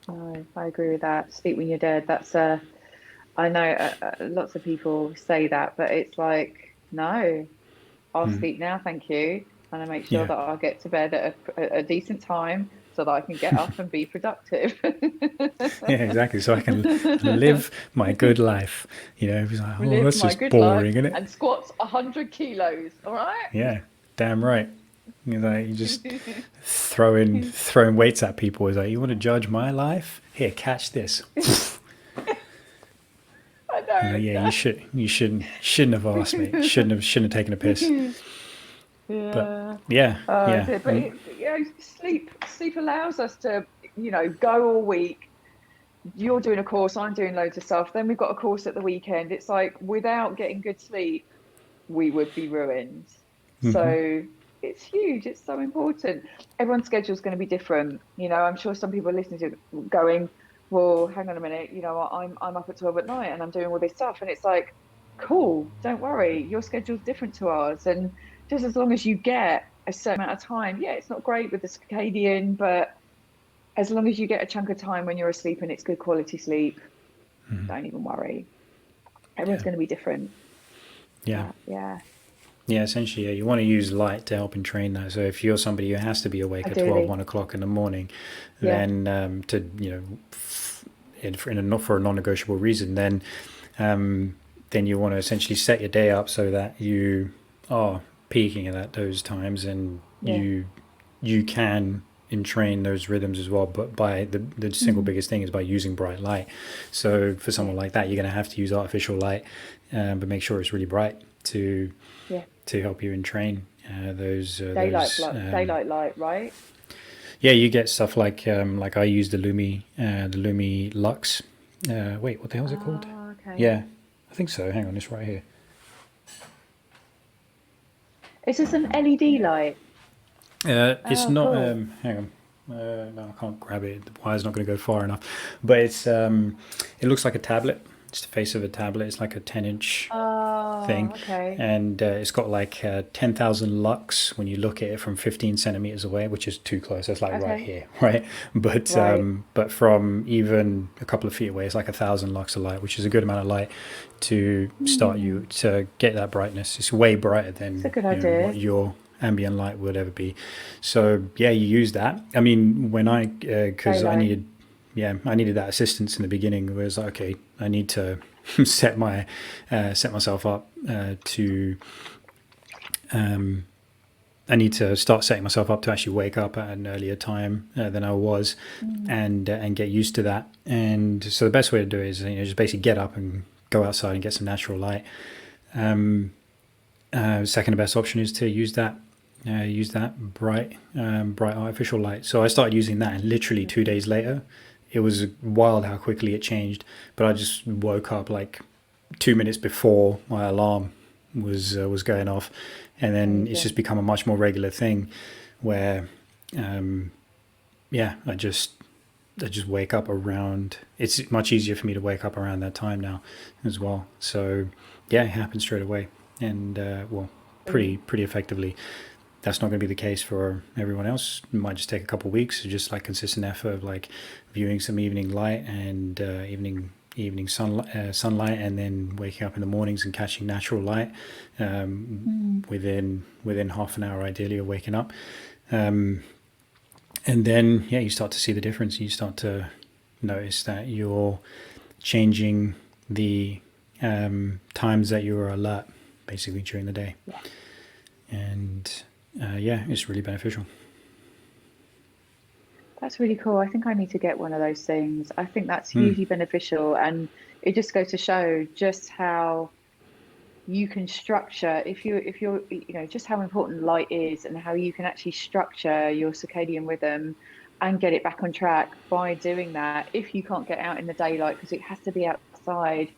No, I agree with that. Sleep when you're dead. That's I know lots of people say that, but it's like, no, I'll sleep now, thank you, and I make sure that I'll get to bed at a decent time so that I can get up and be productive. Yeah, exactly. So I can live my good life. It's like, oh, that's just boring, isn't it? And squats 100 kilos. All right. Yeah, damn right. You just throwing weights at people. Is like, you want to judge my life? Here, catch this. I know. Yeah, you shouldn't have asked me. Shouldn't have taken a piss. Yeah. But But sleep allows us to, go all week. You're doing a course, I'm doing loads of stuff. Then we've got a course at the weekend. It's like, without getting good sleep, we would be ruined. So it's huge. It's so important. Everyone's schedule is going to be different. I'm sure some people listening to it going, well, hang on a minute, I'm up at 12 at night and I'm doing all this stuff. And it's like, cool, don't worry. Your schedule's different to ours. And just as long as you get a certain amount of time, it's not great with the circadian, but as long as you get a chunk of time when you're asleep and it's good quality sleep, don't even worry. Everyone's going to be different. Yeah. Yeah, essentially, you want to use light to help entrain that. So if you're somebody who has to be awake at 12, 1 o'clock in the morning, then for a non-negotiable reason, then you want to essentially set your day up so that you are peaking at those times, and you can entrain those rhythms as well, but by the single biggest thing is by using bright light. So for someone like that, you're going to have to use artificial light, but make sure it's really bright to help you entrain those daylight light, right? Yeah, you get stuff like I use the Lumi Lux. Wait, what the hell is it called? Okay. Yeah, I think so. Hang on, it's right here. Is this an LED light? It's not. Cool. Hang on. No, I can't grab it. The wire's not going to go far enough. But it's it looks like a tablet. It's the face of a tablet. It's like a 10-inch thing, Okay. and it's got like 10,000 lux when you look at it from 15 centimeters away, which is too close. It's like right here, right? But but from even a couple of feet away, it's like 1,000 lux of light, which is a good amount of light to start you to get that brightness. It's way brighter than what your ambient light would ever be. So yeah, you use that. I mean, when because I needed that assistance in the beginning. It was like, okay, I need to set myself up I need to start setting myself up to actually wake up at an earlier time than I was, and get used to that. And so the best way to do it is just basically get up and go outside and get some natural light. Second best option is to use that bright artificial light. So I started using that, and literally 2 days later, it was wild how quickly it changed. But I just woke up like 2 minutes before my alarm was going off, and then it's just become a much more regular thing where I just wake up around. It's much easier for me to wake up around that time now as well. So yeah, it happens straight away, and pretty effectively. That's not going to be the case for everyone else. It might just take a couple of weeks of just like consistent effort of like viewing some evening light and evening sunlight, and then waking up in the mornings and catching natural light within half an hour, ideally, of waking up. And then you start to see the difference. You start to notice that you're changing the times that you are alert, basically, during the day. And it's really beneficial. That's really cool. I think I need to get one of those things. I think that's hugely beneficial, and it just goes to show just how you can structure if you're just how important light is, and how you can actually structure your circadian rhythm and get it back on track by doing that. If you can't get out in the daylight, because it has to be outside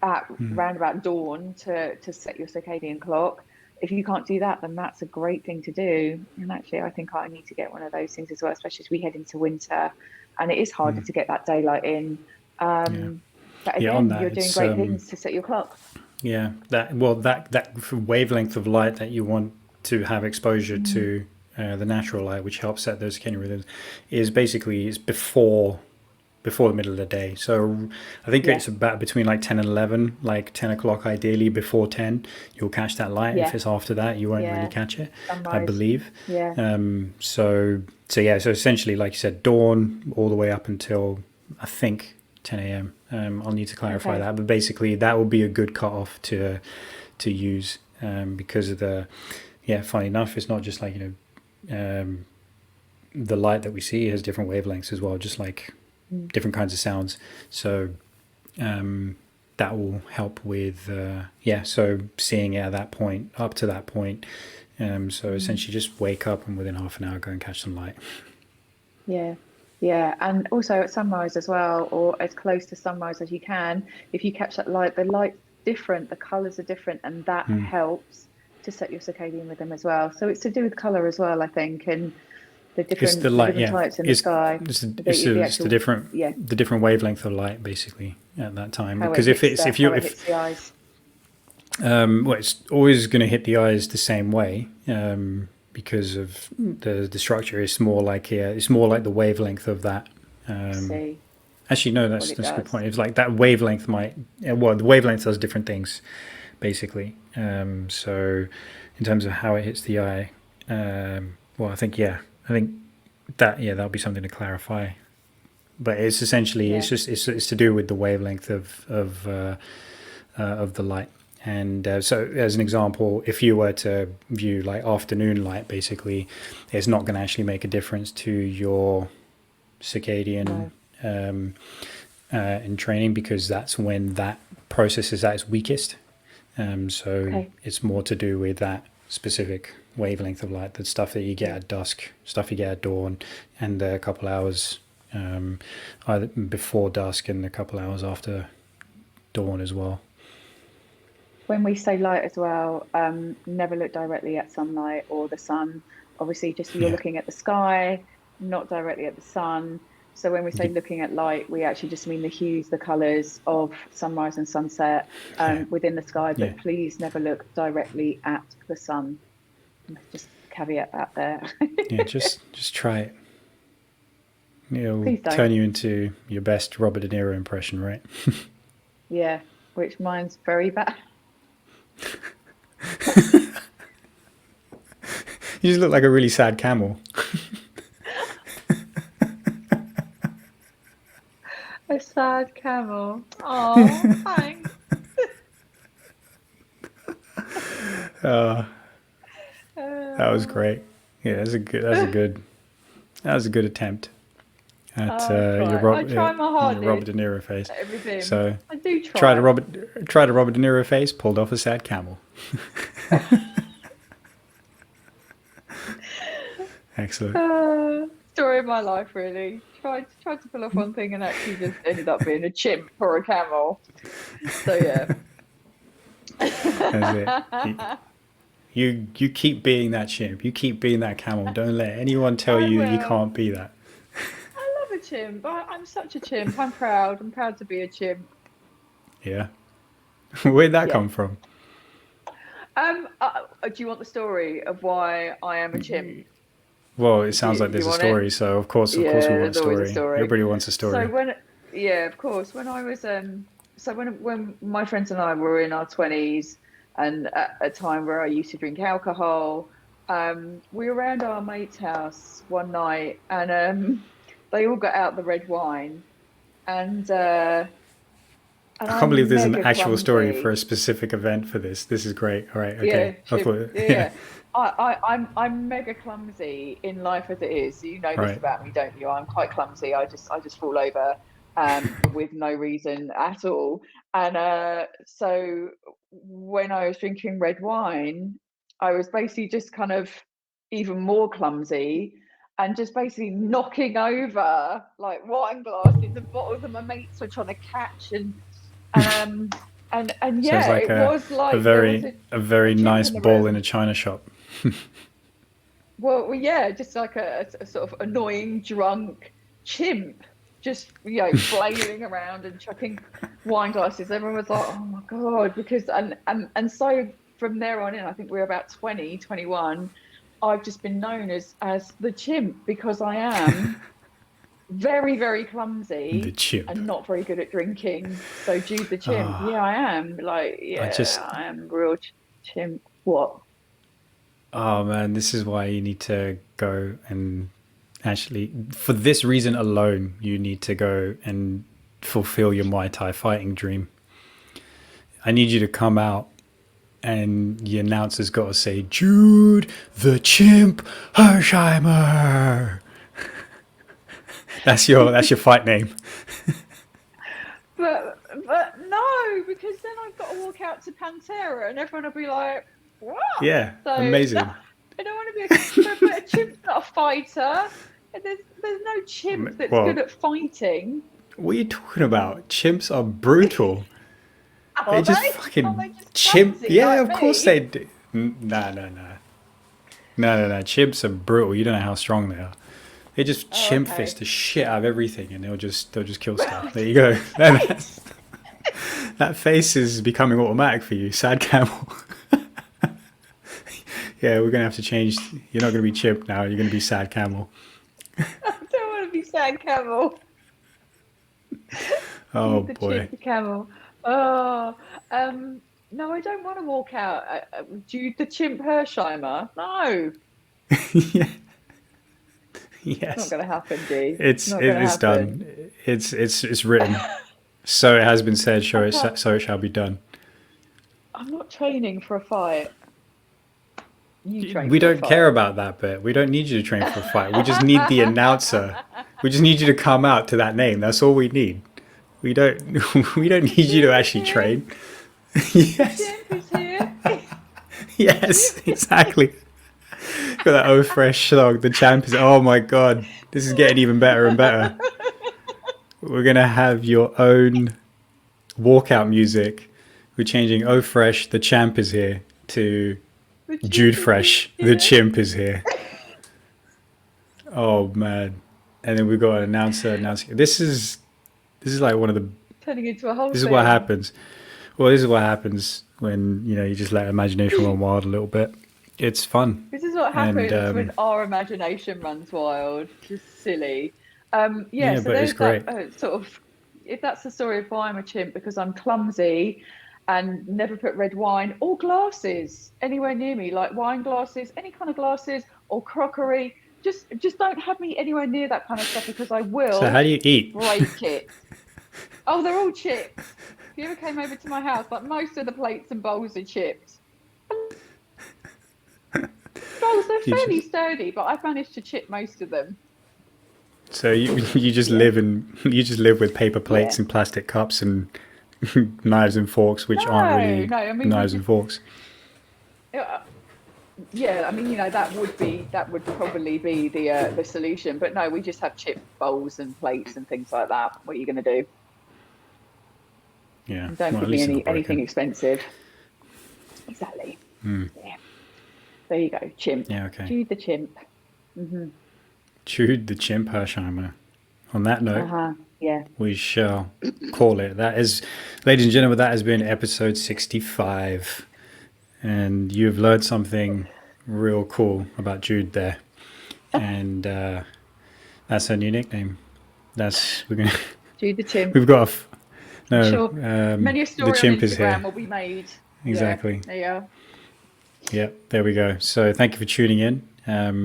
at round about dawn to set your circadian clock. If you can't do that, then that's a great thing to do. And actually, I think I need to get one of those things as well, especially as we head into winter, and it is harder to get that daylight in. But again, you're doing great things to set your clock. Yeah, that wavelength of light that you want to have exposure to, the natural light, which helps set those circadian rhythms, is before the middle of the day. So I think it's about between like 10 and 11, like 10 o'clock ideally. Before 10 you'll catch that light. If it's after that, you won't really catch it. Sunrise. I believe. So essentially, like you said, dawn all the way up until I think 10 a.m. I'll need to clarify that, but basically that will be a good cutoff to use, because of the funny enough, it's not just like the light that we see has different wavelengths as well, just like different kinds of sounds. So that will help with so seeing it at that point, up to that point. So essentially just wake up and within half an hour go and catch some light. And also at sunrise as well, or as close to sunrise as you can. If you catch that light, the light's different, the colors are different, and that helps to set your circadian rhythm as well. So it's to do with color as well, I think, and the different types in the sky. It's the different wavelength of light, basically, at that time. Because if it's always going to hit the eyes the same way, because of the structure. It's more like the wavelength of that. Actually, no, that's a good point. It's like that wavelength the wavelength does different things, basically. So in terms of how it hits the eye, I think that'll be something to clarify. But it's essentially it's to do with the wavelength of the light, And so as an example, if you were to view like afternoon light, basically, it's not going to actually make a difference to your circadian in training, because that's when that process is at its weakest. So it's more to do with that specific wavelength of light, the stuff that you get at dusk, stuff you get at dawn, and a couple hours either before dusk and a couple hours after dawn as well. When we say light as well, never look directly at sunlight or the sun. Obviously, just you're looking at the sky, not directly at the sun. So when we say looking at light, we actually just mean the hues, the colours of sunrise and sunset within the sky. But please never look directly at the sun. Just caveat that there. just try it. It'll turn you into your best Robert De Niro impression, right? Yeah, which mine's very bad. You just look like a really sad camel. A sad camel. Oh, thanks. That was great. Yeah, that was a good attempt at your Robert De Niro face. Everything. So I do try. Tried a Robert De Niro face, pulled off a sad camel. Excellent. Story of my life, really. Tried to pull off one thing and actually just ended up being a chimp or a camel. So yeah. That's it. You keep being that chimp. You keep being that camel. Don't let anyone tell you that you can't be that. I love a chimp. I'm such a chimp. I'm proud. I'm proud to be a chimp. Yeah. Where'd that come from? Do you want the story of why I am a chimp? Well, it sounds like there's a story, so of course we want a story. Everybody wants a story. So of course, when I was when my friends and I were in our 20s, and at a time where I used to drink alcohol, we were around our mate's house one night, and they all got out the red wine, and I can't believe there's an actual story for a specific event for this. This is great. All right, okay. I'm mega clumsy in life as it is. You know this about me, don't you? I'm quite clumsy. I just fall over with no reason at all. And so when I was drinking red wine, I was basically just kind of even more clumsy and just basically knocking over like wine glasses and bottles that my mates were trying to catch, and yeah, like it was like a very nice ball in a china shop. Well, yeah, just like a sort of annoying drunk chimp, just flailing around and chucking wine glasses. Everyone was like, "Oh my god!" Because and so from there on in, I think we were about 20, 21. I've just been known as the chimp because I am very, very clumsy and not very good at drinking. So Jude the chimp, I am. I am real chimp. What? Oh man, this is why you need to go and actually, for this reason alone, you need to go and fulfill your Muay Thai fighting dream. I need you to come out and the announcer's got to say, Jude the Chimp Hersheimer. That's your fight name. But no, because then I've got to walk out to Pantera and everyone will be like, what? Yeah, so, amazing. No, I don't want to be but a chimp's not a fighter. There's no chimp that's good at fighting. What are you talking about? Chimps are brutal. They just chimp. Yeah, like of course they do. No. Chimps are brutal. You don't know how strong they are. They just chimp fist the shit out of everything, and they'll just kill stuff. There you go. That face is becoming automatic for you, sad camel. Yeah, we're gonna have to change. You're not gonna be chimp now. You're gonna be sad camel. I don't want to be sad camel. Oh the boy. Chimp camel. Oh, no, I don't want to walk out. Jude the Chimp Hersheimer. No. Yeah. Yes. It's not going to happen, G. It's done. It's written. So it has been said. So it shall be done. I'm not training for a fight. You train We for a don't care fight. about that bit. We don't need you to train for a fight. We just need the announcer. We just need you to come out to that name. That's all we need. We don't we don't need you to actually train. The Yes. chimp is here. Yes, exactly. Got that oh fresh slog. The champ is, oh my god. This is getting even better and better. We're gonna have your own walkout music. We're changing oh fresh, the champ is here to The chimp Jude is Fresh, the here. chimp is here. Oh man. And then we've got an announcer announcing. This is like one of the Turning into a whole this is thing. what happens. Well, this is what happens when, you know, you just let imagination run wild a little bit. It's fun. This is what happens when our imagination runs wild. Just silly. Yeah, So but it's there's that great. sort of, if that's the story of why I'm a chimp, because I'm clumsy and never put red wine or glasses anywhere near me, like wine glasses, any kind of glasses or crockery. Just don't have me anywhere near that kind of stuff, because I So will how do you eat? break it. Oh, they're all chipped. If you ever came over to my house, like most of the plates and bowls are chipped. Bowls, they're You fairly just, sturdy, but I've managed to chip most of them. so you just Yeah. live with paper plates Yeah. and plastic cups and knives and forks, which aren't really No, I mean, knives and forks. yeah, I mean, you know, that would probably be the solution. But no, we just have chip bowls and plates and things like that. What are you going to do? Yeah. And don't Well, at give me least it's not anything broken. expensive. Exactly. Yeah. There you go, chimp. Yeah. Okay. Jude the chimp. Jude the chimp Hersheimer. On that note, Yeah. we shall call it. That is, ladies and gentlemen, that has been episode 65. And you've learned something real cool about Jude there. And that's her new nickname. We're gonna, Jude the chimp. we've got I'm sure many a the story on chimp is Instagram here. will be made. Exactly. Yeah. Yep, there we go. So thank you for tuning in.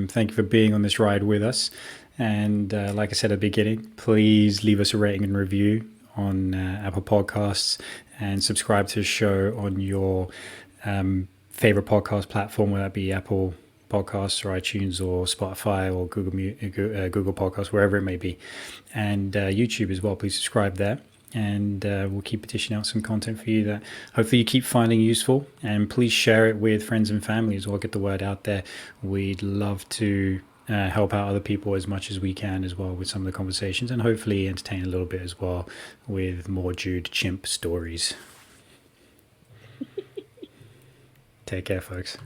Thank you for being on this ride with us. And like I said at the beginning, please leave us a rating and review on Apple Podcasts, and subscribe to the show on your favorite podcast platform, whether that be Apple Podcasts or iTunes or Spotify or Google Podcasts, wherever it may be. And YouTube as well. Please subscribe there. And we'll keep dishing out some content for you that hopefully you keep finding useful. And please share it with friends and family as well. Get the word out there. We'd love to help out other people as much as we can as well with some of the conversations, and hopefully entertain a little bit as well with more Jude chimp stories. Take care, folks.